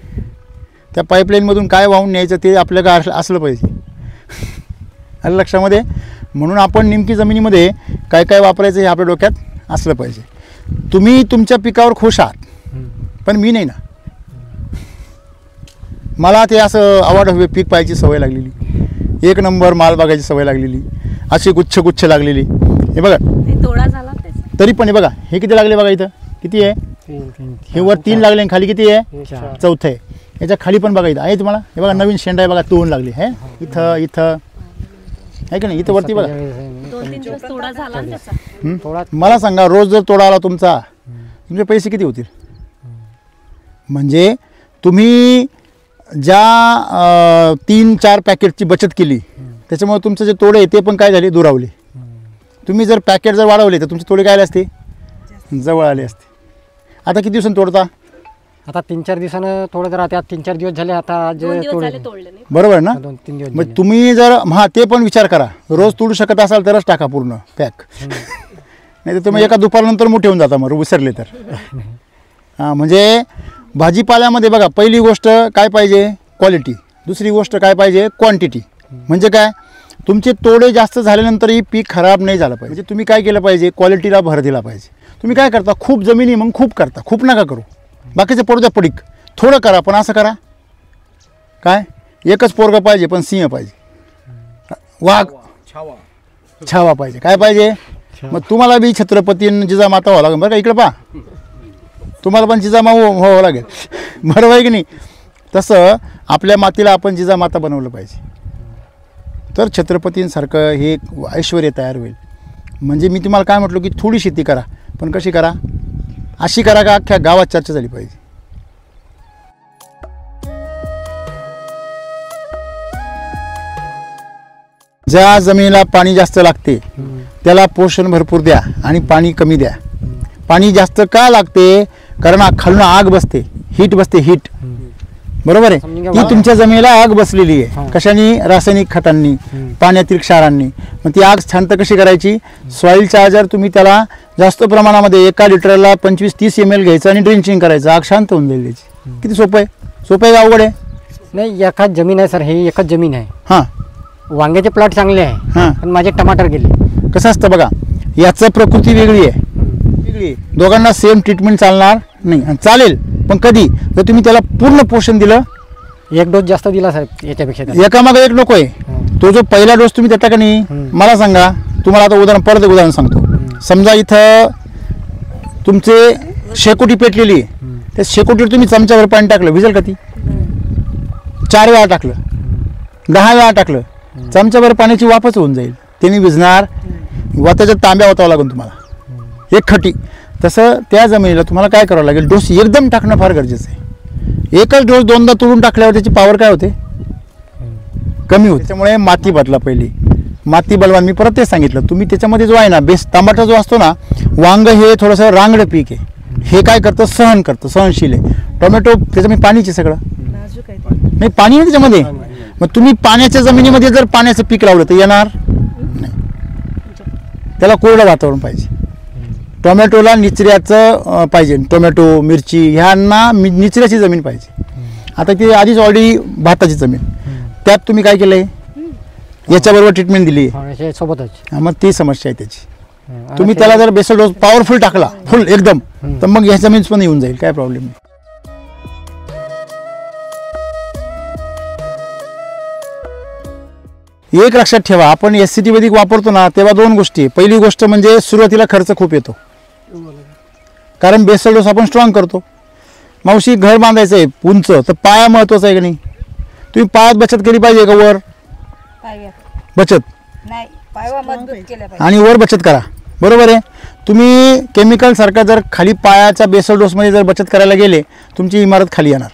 त्या पाईपलाईनमधून काय वाहून न्यायचं ते आपल्याला असलं पाहिजे. आलं लक्षामध्ये? म्हणून आपण नेमकी जमिनीमध्ये काय काय वापरायचं हे आपल्या डोक्यात असलं पाहिजे. तुम्ही तुमच्या पिकावर खुश आहात, पण मी नाही ना. मला ते असं आवड पीक पाहायची सवय लागलेली, एक नंबर माल बघायची सवय लागलेली, अशी गुच्छ गुच्छ लागलेली. हे बघा तोडा झाला त्याचा. तरी पण हे बघा हे किती लागले बघा, इथं किती आहे? हे वर 3 लागले आणि खाली किती आहे? 4 आहे. याच्या खाली पण बघा इथं आहे तुम्हाला. हे बघा नवीन शेंडा आहे बघा, 2 लागले. हे इथं इथं आहे की नाही? इथं वरती बघा. 2-3 दिवस तोडा झाला ना त्याचा. मला सांगा, रोज जर तोडा आला तुमचा, तुमचे पैसे किती होतील? म्हणजे तुम्ही ज्या 3-4 पॅकेटची बचत केली त्याच्यामुळे तुमचं जे तोडे आहे ते पण काय झाले? दुरावले. तुम्ही जर पॅकेट जर वाढवले तर तुमचे तोडे काय आले असते? जवळ आले असते. आता किती दिवसांनी तोडता? आता 3-4 दिवसानं थोडं जर आता 3-4 दिवस झाले आता आज 2 दिवस तोडले. झाले तोडले नाही. बरोबर ना? 2-3 दिवस मग झाले. तुम्ही जर ते पण विचार करा, रोज तोडू शकत असाल तरच टाका पूर्ण पॅक. नाही तर तुम्ही एका दुपारनंतर मोठे होऊन जाता मग विसरले तर. हां, म्हणजे भाजीपाल्यामध्ये बघा, पहिली गोष्ट काय पाहिजे? क्वालिटी. दुसरी गोष्ट काय पाहिजे? क्वांटिटी. म्हणजे काय? तुमचे तोडे जास्त झाल्यानंतरही पीक खराब नाही झालं पाहिजे. म्हणजे तुम्ही काय केलं पाहिजे? क्वालिटीला भर दिला पाहिजे. तुम्ही काय करता? खूप जमिनी मग खूप करता. खूप नका करू, बाकीचे पडू द्या पडीक. थोडं करा, पण असं करा काय? एकच पोरगं पाहिजे पण सिंह पाहिजे, वाघ छावा पाहिजे. काय पाहिजे? मग तुम्हाला बी छत्रपती जिजामाता व्हावं लागेल बरं का. इकडे पहा, तुम्हाला पण जिजामाऊ व्हावं लागेल. बरोबर आहे की नाही? तसं आपल्या मातीला आपण जिजामाता बनवलं पाहिजे, तर छत्रपतींसारखं हे ऐश्वर्य तयार होईल. म्हणजे मी तुम्हाला काय म्हटलो की थोडी शेती करा, पण कशी करा, अशी करा का अख्ख्या गावात चर्चा झाली पाहिजे. ज्या जमिनीला पाणी जास्त लागते त्याला पोषण भरपूर द्या आणि पाणी कमी द्या. पाणी जास्त का लागते, कारण खालून आग बसते, हीट बसते, हीट. बरोबर आहे. ती तुमच्या जमिनीला आग बसलेली आहे. कशाने? रासायनिक खतांनी, पाण्यातील क्षारांनी. मग ती आग शांत कशी करायची? सॉईल चार्जर तुम्ही त्याला जास्त प्रमाणामध्ये 1 लिटरला 25-30 ml घ्यायचं आणि ड्रिंचिंग करायचं, आग शांत होऊन जाईल त्याची. किती सोपं आहे? सोपं आहे का अवघड आहे? नाही, एकाच जमीन आहे सर, हे एकच जमीन आहे. हां वांग्याचे प्लॉट चांगले आहे, हां. पण माझे टमाटर गेले. कसं असतं बघा, याचं प्रकृती वेगळी आहे, वेगळी आहे. दोघांना सेम ट्रीटमेंट चालणार नाही. आणि चालेल पण कधी? जर तुम्ही त्याला पूर्ण पोषण दिलं. एक डोस जास्त दिला साहेब याच्यापेक्षा त्याला. एकामागे एक नको आहे. तो जो पहिला डोस तुम्ही देता का नाही, मला सांगा, तुम्हाला आता उदाहरण सांगतो. समजा इथं तुमचे शेकोटी पेटलेली आहे, त्या शेकोटीवर तुम्ही चमच्यावर पाणी टाकलं, भिजेल का ती? 4 वेळा टाकलं, 10 वेळा टाकलं, चमच्यावर पाण्याची वाफच होऊन जाईल, त्याने भिजणार. वाताच्या तांब्या ओतावं लागेल तुम्हाला, 1 खटी. तसं त्या जमिनीला तुम्हाला काय करावं लागेल, डोस एकदम टाकणं फार गरजेचं आहे. एकच डोस 2दा तोडून टाकल्यावर त्याची पॉवर काय होते? कमी होते. त्यामुळे माती बदला पहिली, माती बलवान. मी परत तेच सांगितलं, तुम्ही त्याच्यामध्ये जो आहे ना बेस, टमाटा जो असतो ना, वांग हे थोडंसं रांगडं पीक आहे, हे काय करतं, सहन करतं, सहनशील आहे. टोमॅटो त्याच्यामध्ये पाणीचे सगळं नाजूक आहे ते. नाही, पाणी आहे त्याच्यामध्ये. मग तुम्ही पाण्याच्या जमिनीमध्ये जर पाण्याचं पीक लावलं तर येणार नाही, त्याला कोरडं वातावरण पाहिजे. टोमॅटोला निचऱ्याचं पाहिजे, टोमॅटो, मिरची ह्यांना निचऱ्याची जमीन पाहिजे. आता ती आधीच ऑलरेडी भाताची जमीन, त्यात तुम्ही काय केलंय, याच्याबरोबर ट्रीटमेंट दिली, सोबतच. मग ती समस्या आहे त्याची. तुम्ही त्याला जर बेसल डोस पॉवरफुल टाकला, फुल एकदम, तर मग ह्या जमीन पण येऊन जाईल, काय प्रॉब्लेम नाही. एक लक्षात ठेवा, आपण SCT वैदिक वापरतो ना तेव्हा 2 गोष्टी. पहिली गोष्ट म्हणजे सुरुवातीला खर्च खूप येतो, कारण बेसल डोस आपण स्ट्रॉंग करतो. मावशी, घर बांधायचं आहे उंच, तर पाया महत्वाचा आहे की नाही? तुम्ही पायात बचत केली पाहिजे का वर बचत? आणि वर बचत करा, बरोबर आहे. तुम्ही केमिकल सारखा जर खाली पायाच्या बेसल डोसमध्ये जर बचत करायला गेले, तुमची इमारत खाली येणार.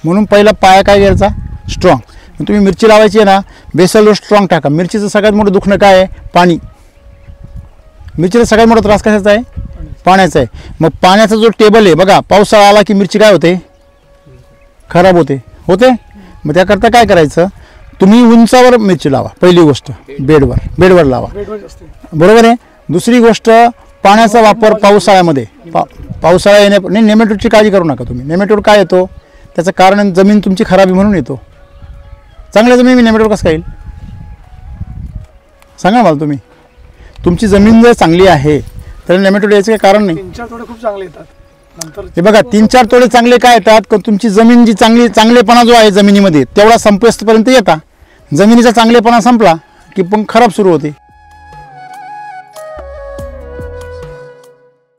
म्हणून पहिला पाया काय घ्यायचा? स्ट्रॉंग. तुम्ही मिरची लावायची आहे ना, बेसल डोस स्ट्रॉंग टाका. मिरचीचं सगळ्यात मोठं दुखणं काय आहे? पाणी. मिरचीचा सगळ्यात मोठा त्रास कशाचा आहे? पाण्याचा आहे. मग पाण्याचा जो टेबल आहे बघा, पावसाळा आला की मिरची काय होते? खराब होते. मग त्याकरता काय करायचं, तुम्ही उंचावर मिरची लावा, पहिली गोष्ट. बेडवर लावा, बरोबर आहे. दुसरी गोष्ट, पाण्याचा वापर पावसाळ्यामध्ये, पावसाळा नाही, नेमॅटोडची काळजी करू नका तुम्ही. नेमॅटोड काय येतो? त्याचं कारण जमीन तुमची खराबी म्हणून येतो. चांगल्या जमीन नेमॅटोड कसं काय येईल सांगा मला तुम्ही. तुमची जमीन जर चांगली आहे तर नेमॅटोड यायचं काही कारण नाही. 3-4 तोडे खूप चांगले येतात. हे बघा, 3-4 तोडे चांगले काय येतात, का तुमची जमीन जी चांगलेपणा जो आहे जमिनीमध्ये तेवढा संपेपर्यंत येतात. जमिनीचा चांगलेपणा संपला की पण खराब सुरू होते.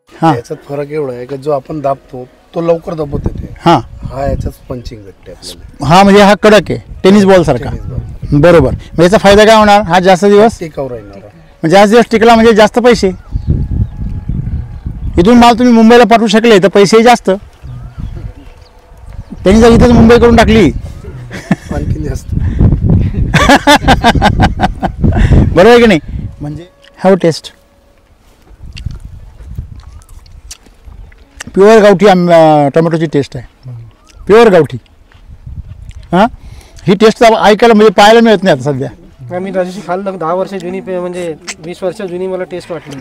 हा, याच्यात फरक एवढा आहे की जो आपण दाबतो तो लवकर दबत येते. हा, याच्यात पंचिंग भेटते आपल्याला. हा म्हणजे हा कडक आहे, टेनिस बॉल सारखा. बरोबर. मग याचा फायदा काय होणार? हा जास्त दिवस टिकाऊ राहणार. म्हणजे जास्त दिवस टिकला म्हणजे जास्त पैसे. इथून माल तुम्ही मुंबईला पाठवू शकले तर पैसे जास्त. त्यांनी जर इथेच मुंबई करून टाकली आणखी जास्त. बरोबर आहे की नाही? म्हणजे हॅव टेस्ट. प्युअर गावठी टोमॅटोची टेस्ट आहे, प्युअर गावठी. हां, ही टेस्ट ऐकायला म्हणजे पाहायला मिळत नाही आता सध्या. मी त्या दिवशी खाल्लं, 10 वर्ष जुनी म्हणजे 20 वर्ष जुनी मला टेस्ट वाटली.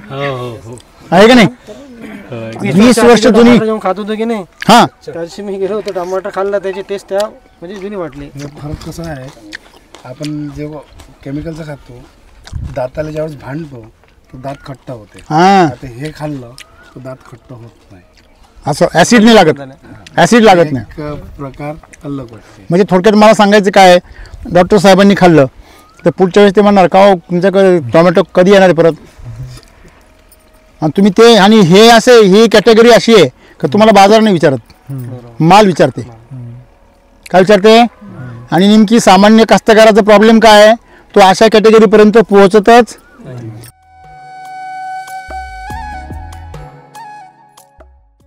आहे का नाही? 20 वर्ष जुनी जेव्हा खात होतो की नाही, हां, त्या दिवशी मी गेलो होतो, टमाटर खाल्ला, त्याची टेस्ट त्या म्हणजे जुनी वाटली. फरक कसा आहे, आपण जेव्हा केमिकलचं खातो दाताला ज्यावेळेस भांडतो तो दात खट्टा होते. हां, आता हे खाल्लं तर दात खट्ट होत नाही. असं ॲसिड नाही लागत, ॲसिड लागत नाही. एक प्रकार अलग वाटते. म्हणजे थोडक्यात मला सांगायचं काय, डॉक्टर साहेबांनी खाल्लं तर पुढच्या वेळेस ते म्हणणार का हो तुमच्याकडे टोमॅटो कधी येणार आहे परत. आणि तुम्ही ते, आणि हे असे, ही कॅटेगरी अशी आहे का तुम्हाला बाजार नाही विचारत, माल विचारते. काय विचारते? आणि नेमकी सामान्य कास्तकाराचा प्रॉब्लेम काय आहे, तो अशा कॅटेगरीपर्यंत पोहोचतच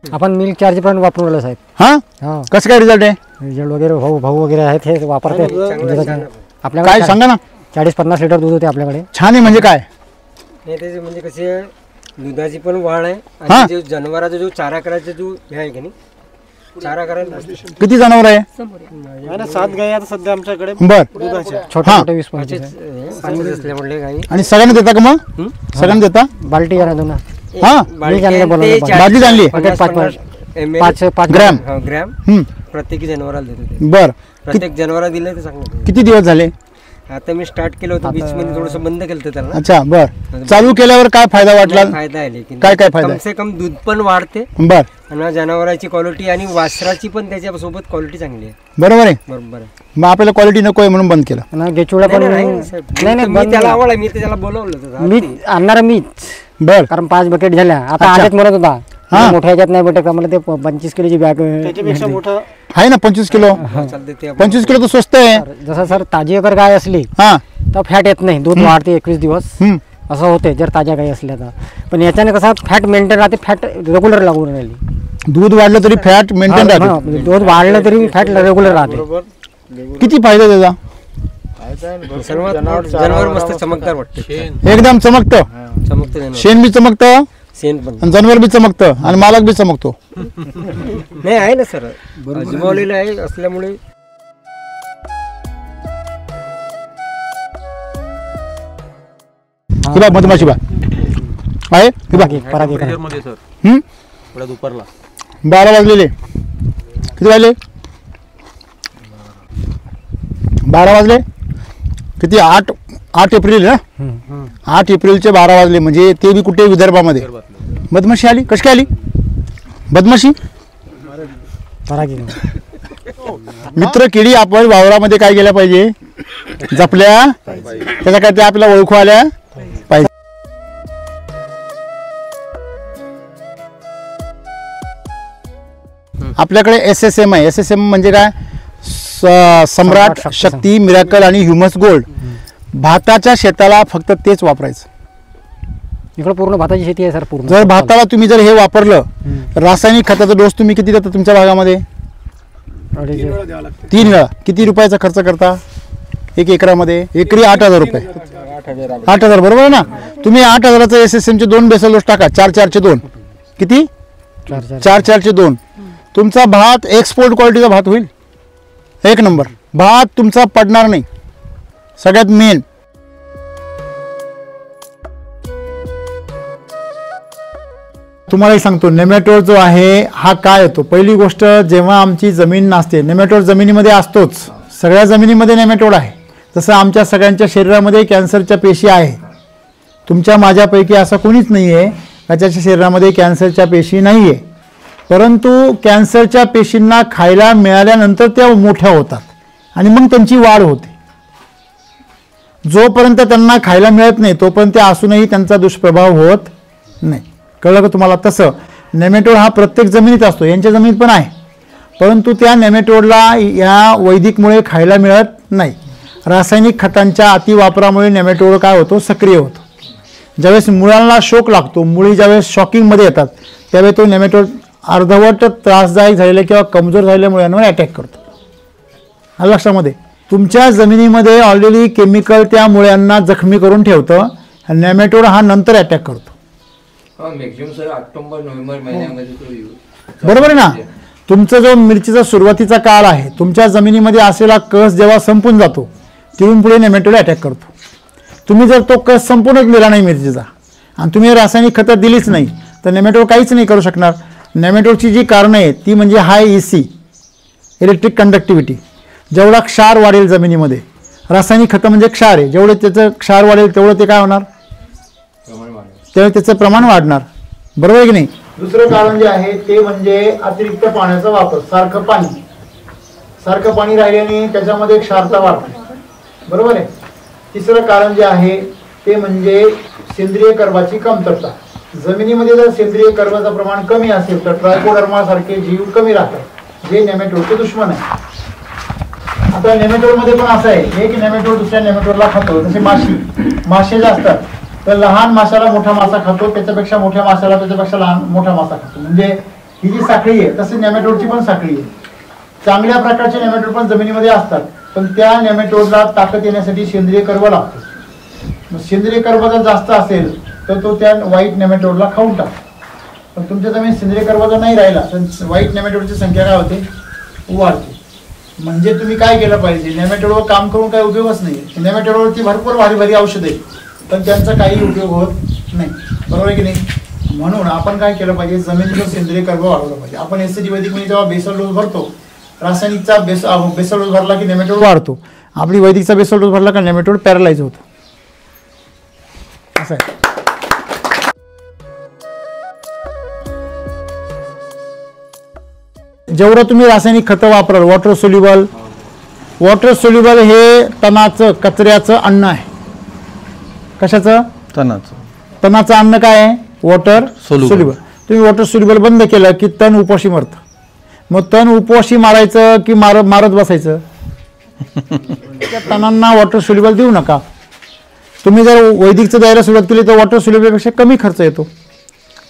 आपण मिल्क चार्ज पण वापरून राहिलो साहेब. हा हा कसं काय रिझल्ट आहे? रिझल्ट वगैरे भाऊ भाऊ वगैरे आहेत हे वापरते काय आपल्याकडे. सांगा ना. 40-50 लिटर दूध होते आपल्याकडे. छान आहे म्हणजे काय? नाही त्याचे म्हणजे कशी आहे, दुधाची पण वाढ आहे हा. आणि जे जनावराचा जो चारा करायचा जो हे आहे की नाही, चारा करायला किती जनावर आहे? आहे ना 7 गाई आता सध्या आमच्याकडे बर. दुधाच्या. छोटे हा. छोटे 20-25 पाणी असल्यामुळे गाई आणि सगळ्यांना देता का मग? सगळ्यांना देता? बाल्टी आणा दोन. हा मी आणलं बोलवलं. बादलीच आणली? 5 ग्रॅम. ग्रॅम हम्म. प्रत्येकी जनावराला देतो ते. बर. प्रत्येक जनावराला दिलं तर चांगलं. किती दिवस झाले? आता मी स्टार्ट केलं होतं बीच मध्ये थोडंसं बंद केलं होतं त्याला. अच्छा बर. चालू केल्यावर काय फायदा वाटला? फायदा आहे लेकिन काय काय फायदा कम से कम दूध पण वाढते बर. आणि जनावराची क्वालिटी आणि वासराची पण त्याच्या सोबत क्वालिटी चांगली आहे. बरोबर आहे. बरोबर आहे. मग आपल्याला क्वालिटी नको आहे म्हणून बंद केलं. आणि गेचुळा पण नाही मी त्याला आवड आहे, मी त्याला बोलावलं होतं. मी आणणार मीच. बर. कारण 5 बकेट झाल्या. आता आजच म्हणत होता मोठ्या ह्याच्यात नाही भेटत का मला ते 25 किलोची बॅग त्याच्यापेक्षा मोठं आहे ना 25 किलो. चालते ते 25 किलो तर स्वस्त आहे. जसं सर ताजी अगर गाय असली हा. तर फॅट येत नाही, दूध वाढते 21 दिवस हम्म. असं होते जर ताज्या गाई असल्या तर. पण याच्याने कसं फॅट मेंटेन राहते, फॅट रेग्युलर लागून राहिली. दूध वाढलं तरी फॅट मेंटेन राहते. हा, दूध वाढलं तरी फॅट रेग्युलर राहते. किती फायदा त्याचा? जनावर मस्त चमकदार वाटते. एकदम चमकतं. चमकते जनावर. शेण बी चमकतं सेन पण आणि जनावर बी चमकतं आणि मालक बी चमकतो. नाही आहे ना सर, अजमावलेलं आहे असल्यामुळे. ही बा मधमाशी बा आहे ही बा. परागी करा. हम्म? 12 वाजलेले. किती वाजले? 12 वाजले. किती? 8 एप्रिल ना. 8 एप्रिलचे 12 वाजले म्हणजे ते बी कुठे? विदर्भामध्ये. मधमाशी आली. कशी काय आली मधमाशी? परागी मित्र किडी आपण वावरामध्ये काय केल्या पाहिजे? जपल्या त्याच्या काय ते आपल्याला ओळखू आल्या पाहिजे. आपल्याकडे SSM आहे. SSM म्हणजे काय? सम्राट, शक्ती, मिराकल आणि ह्युमस गोल्ड. भाताच्या शेताला फक्त तेच वापरायचं. इकडे पूर्ण भाताची शेती आहे सर पूर्ण. जर भाताला तुम्ही जर हे वापरलं, रासायनिक खताचा डोस तुम्ही किती देता तुमच्या भागामध्ये? 3 वेळा. किती रुपयाचा खर्च करता 1 एकरामध्ये? एकरी 8,000 रुपये. 8,000 बरोबर आहे ना. तुम्ही 8,000चा SSM चे 2 बेसल डोस टाका. 4-4 चे 2 किती? 4-4 चे 2. तुमचा भात एक्सपोर्ट क्वालिटीचा भात होईल. 1 नंबर. भात तुमचा पडणार नाही. सगळ्यात मेन तुम्हाला सांगतो, नेमॅटोड जो आहे हा काय होतो. पहिली गोष्ट, जेव्हा आमची जमीन नसते, नेमॅटोड जमिनीमध्ये असतोच. सगळ्या जमिनीमध्ये नेमॅटोड आहे. जसं आमच्या सगळ्यांच्या शरीरामध्ये कॅन्सरच्या पेशी आहे. तुमच्या माझ्यापैकी असं कोणीच नाही आहे त्याच्या शरीरामध्ये कॅन्सरच्या पेशी नाही आहे. परंतु कॅन्सरच्या पेशींना खायला मिळाल्यानंतर त्या मोठ्या होतात आणि मग त्यांची वाढ होते. जोपर्यंत त्यांना खायला मिळत नाही तोपर्यंत त्या असूनही त्यांचा दुष्प्रभाव होत नाही. कळलं का तुम्हाला? तसं नेमॅटोड हा प्रत्येक जमिनीत असतो. यांच्या जमिनीत पण आहे. परंतु त्या नेमॅटोडला या वैदिकमुळे खायला मिळत नाही. रासायनिक खतांच्या अतिवापरामुळे नेमॅटोड काय होतो? सक्रिय होतो. ज्यावेळेस मुळांना शोक लागतो, मुळी ज्यावेळेस शॉकिंगमध्ये येतात त्यावेळेस तो नेमॅटोड अर्धवट त्रासदायक झालेल्या किंवा कमजोर झालेल्या मुळांवर अटॅक करतो. हा लक्षामध्ये. तुमच्या जमिनीमध्ये ऑलरेडी केमिकल त्या मुळ्यांना जखमी करून ठेवतं. नेमॅटोड हा नंतर अटॅक करतो. ऑक्टोबर-नोव्हेंबर महिन्यामध्ये तो यूज. बरोबर आहे ना. तुमचा जो मिरचीचा सुरुवातीचा काळ आहे, तुमच्या जमिनीमध्ये असलेला कस जेव्हा संपून जातो तिथून पुढे नेमॅटोड अटॅक करतो. तुम्ही जर तो कस संपूर्णच दिला नाही मिरचीचा आणि तुम्ही रासायनिक खतं दिलीच नाही तर नेमॅटोड काहीच नाही करू शकणार. नेमॅटोडची जी कारणं आहेत ती म्हणजे हाय EC, इलेक्ट्रिक कंडक्टिव्हिटी. जेवढा क्षार वाढेल जमिनीमध्ये, रासायनिक खतं म्हणजे क्षार आहे, जेवढे त्याचं क्षार वाढेल तेवढं ते काय होणार? तेव्हा त्याचं प्रमाण वाढणार. बरोबर आहे की नाही? दुसरं कारण जे आहे ते म्हणजे अतिरिक्त पाण्याचा वापर. सारखं पाणी राहिल्याने त्याच्यामध्ये क्षारता वाढते. बरोबर आहे. तिसरं कारण जे आहे ते म्हणजे सेंद्रिय कर्बाची कमतरता. जमिनीमध्ये जर सेंद्रिय कर्बाचं प्रमाण कमी असेल तर ट्रायकोडर्मा सारखे जीव कमी राहतात जे नेमॅटोडचे दुश्मन आहे. आता नेमॅटोडमध्ये पण असं आहे, एक नेमॅटोड दुसऱ्या नेमॅटोडला खातो. जसे मासे जे असतात तर लहान माशाला मोठा मासा खातो, त्याच्यापेक्षा मोठ्या माशाला त्याच्यापेक्षा लहान मोठा मासा खातो. म्हणजे ही जी साखळी आहे तसे नेमॅटोडची पण साखळी आहे. चांगल्या प्रकारचे नेमॅटोड पण जमिनीमध्ये असतात, पण त्या नेमॅटोडला ताकद येण्यासाठी सेंद्रिय कर्ब लागतो. मग सेंद्रिय कर्ब जर जास्त असेल तर तो त्या वाईट नेमॅटोडला खाऊन टाकतो. पण तुमच्या जमिनीत सेंद्रिय कर्ब जर नाही राहिला तर वाईट नेमॅटोडची संख्या काय होते, वाढते. म्हणजे तुम्ही काय केलं पाहिजे, नेमॅटोडवर काम करून काही उपयोगच नाही. नेमॅटोडवरती भरपूर भारी भारी औषध आहे, पण त्यांचा काही उपयोग होत नाही, बरोबर आहे की नाही. म्हणून आपण काय केलं पाहिजे, जमिनीचं सेंद्रिय कर्ब वाढवलं पाहिजे. आपण एसएसजी वैदिकमध्ये जेव्हा बेसल डोस भरतो, रासायनिकचा बेसल डोस भरला की नेमॅटोड वाढतो, आपली वैदिकचा बेसल डोस भरला का नेमॅटोड पॅरालाइज होतो. असं आहे. जेवढं तुम्ही रासायनिक खतं वापराल, वॉटर सोल्युबल हे तणाचं कचऱ्याचं अन्न आहे. कशाचं, तणाचं अन्न काय आहे, वॉटर सोल्युबल. तुम्ही वॉटर सोल्युबल बंद केलं की तण उपाशी मरतं. मग तण उपाशी मारायचं की मारत बसायचं, त्या तणांना वॉटर सोल्युबल देऊ नका. तुम्ही जर वैदिकचं द्यायला सुरुवात केली तर वॉटर सोल्युबलपेक्षा कमी खर्च येतो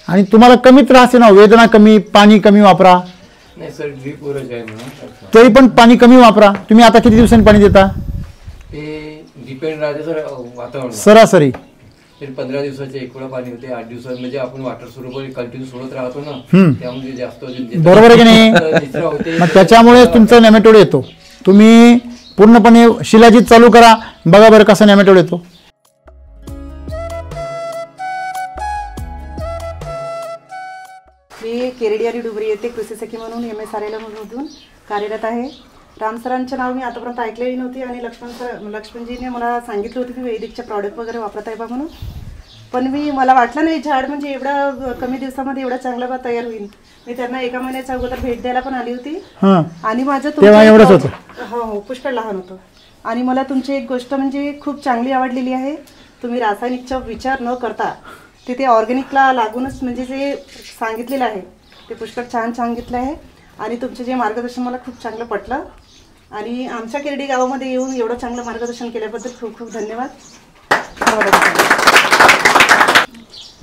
आणि तुम्हाला कमी त्रास आहे ना, वेदना कमी, पाणी कमी वापरा. नाही सर, ड्रीप वरच आहे म्हणून. तरी पण पाणी कमी वापरा. तुम्ही आता किती दिवसांनी पाणी देता, ते डिपेंड राहते सर वातावरण. सरासरी 15 दिवसाचे एक वेळा पाणी होते, 8 दिवसात म्हणजे आपण वॉटर सोल्युबल कंटिन्यू सोडत राहतो ना, त्यामध्ये जास्त बरोबर आहे की नाही. मग त्याच्यामुळे तुमचा नेमॅटोड येतो. तुम्ही पूर्णपणे शिलाजीत चालू करा, बघा बरं कसा नेमॅटोड येतो. मी केरडियारी डुबरी येथे कृषी सखी म्हणून MSRL मधून कार्यरत आहे. राम सरांचं नाव मी आतापर्यंत ऐकलेली नव्हती आणि लक्ष्मणजीने मला सांगितलं होतं की वैदिकचे प्रॉडक्ट वगैरे वापरत आहे बा म्हणून. पण मला वाटलं नाही झाड म्हणजे एवढा कमी दिवसामध्ये एवढा चांगला बा तयार होईल. मी त्यांना एका महिन्याच्या अगोदर भेट द्यायला पण आली होती आणि माझं हो पुष्कळ लहान होतं. आणि मला तुमची एक गोष्ट म्हणजे खूप चांगली आवडलेली आहे. तुम्ही रासायनिकचा विचार न करता तिथे ऑर्गॅनिकला लागूनच म्हणजे जे सांगितलेलं आहे ते पुष्कळ छान सांगितलं आहे. आणि तुमचं जे मार्गदर्शन मला खूप चांगलं पटलं आणि आमच्या केरडी गावामध्ये येऊन एवढं चांगलं मार्गदर्शन केल्याबद्दल खूप खूप धन्यवाद.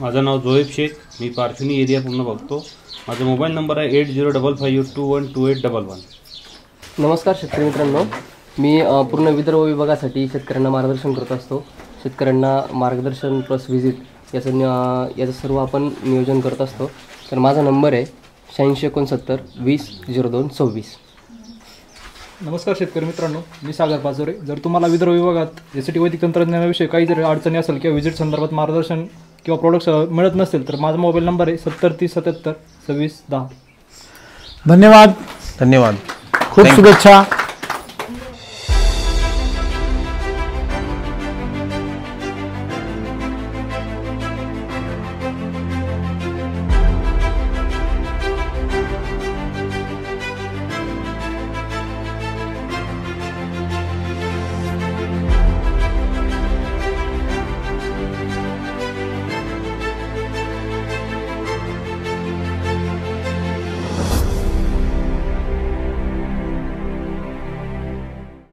माझं नाव जोएब शेख, मी पारशिवनी एरिया पूर्ण बघतो. माझा मोबाईल नंबर आहे 8055212811. नमस्कार शेतकरी मित्रांनो, मी पूर्ण विदर्भ विभागासाठी शेतकऱ्यांना मार्गदर्शन करत असतो. शेतकऱ्यांना मार्गदर्शन प्लस व्हिजिट याचं सर्व आपण नियोजन करत असतो. तर माझा नंबर आहे 8669200226. नमस्कार शेतकरी मित्रांनो, मी सागर पाचोरे. जर तुम्हाला विदर्भ विभागात एसटी वैदिक तंत्रज्ञानाविषयी काही जर अडचणी असेल किंवा व्हिजिट संदर्भात मार्गदर्शन किंवा प्रोडक्ट्स मिळत नसतील तर माझा मोबाईल नंबर आहे 7030772610. धन्यवाद. धन्यवाद. खूप शुभेच्छा.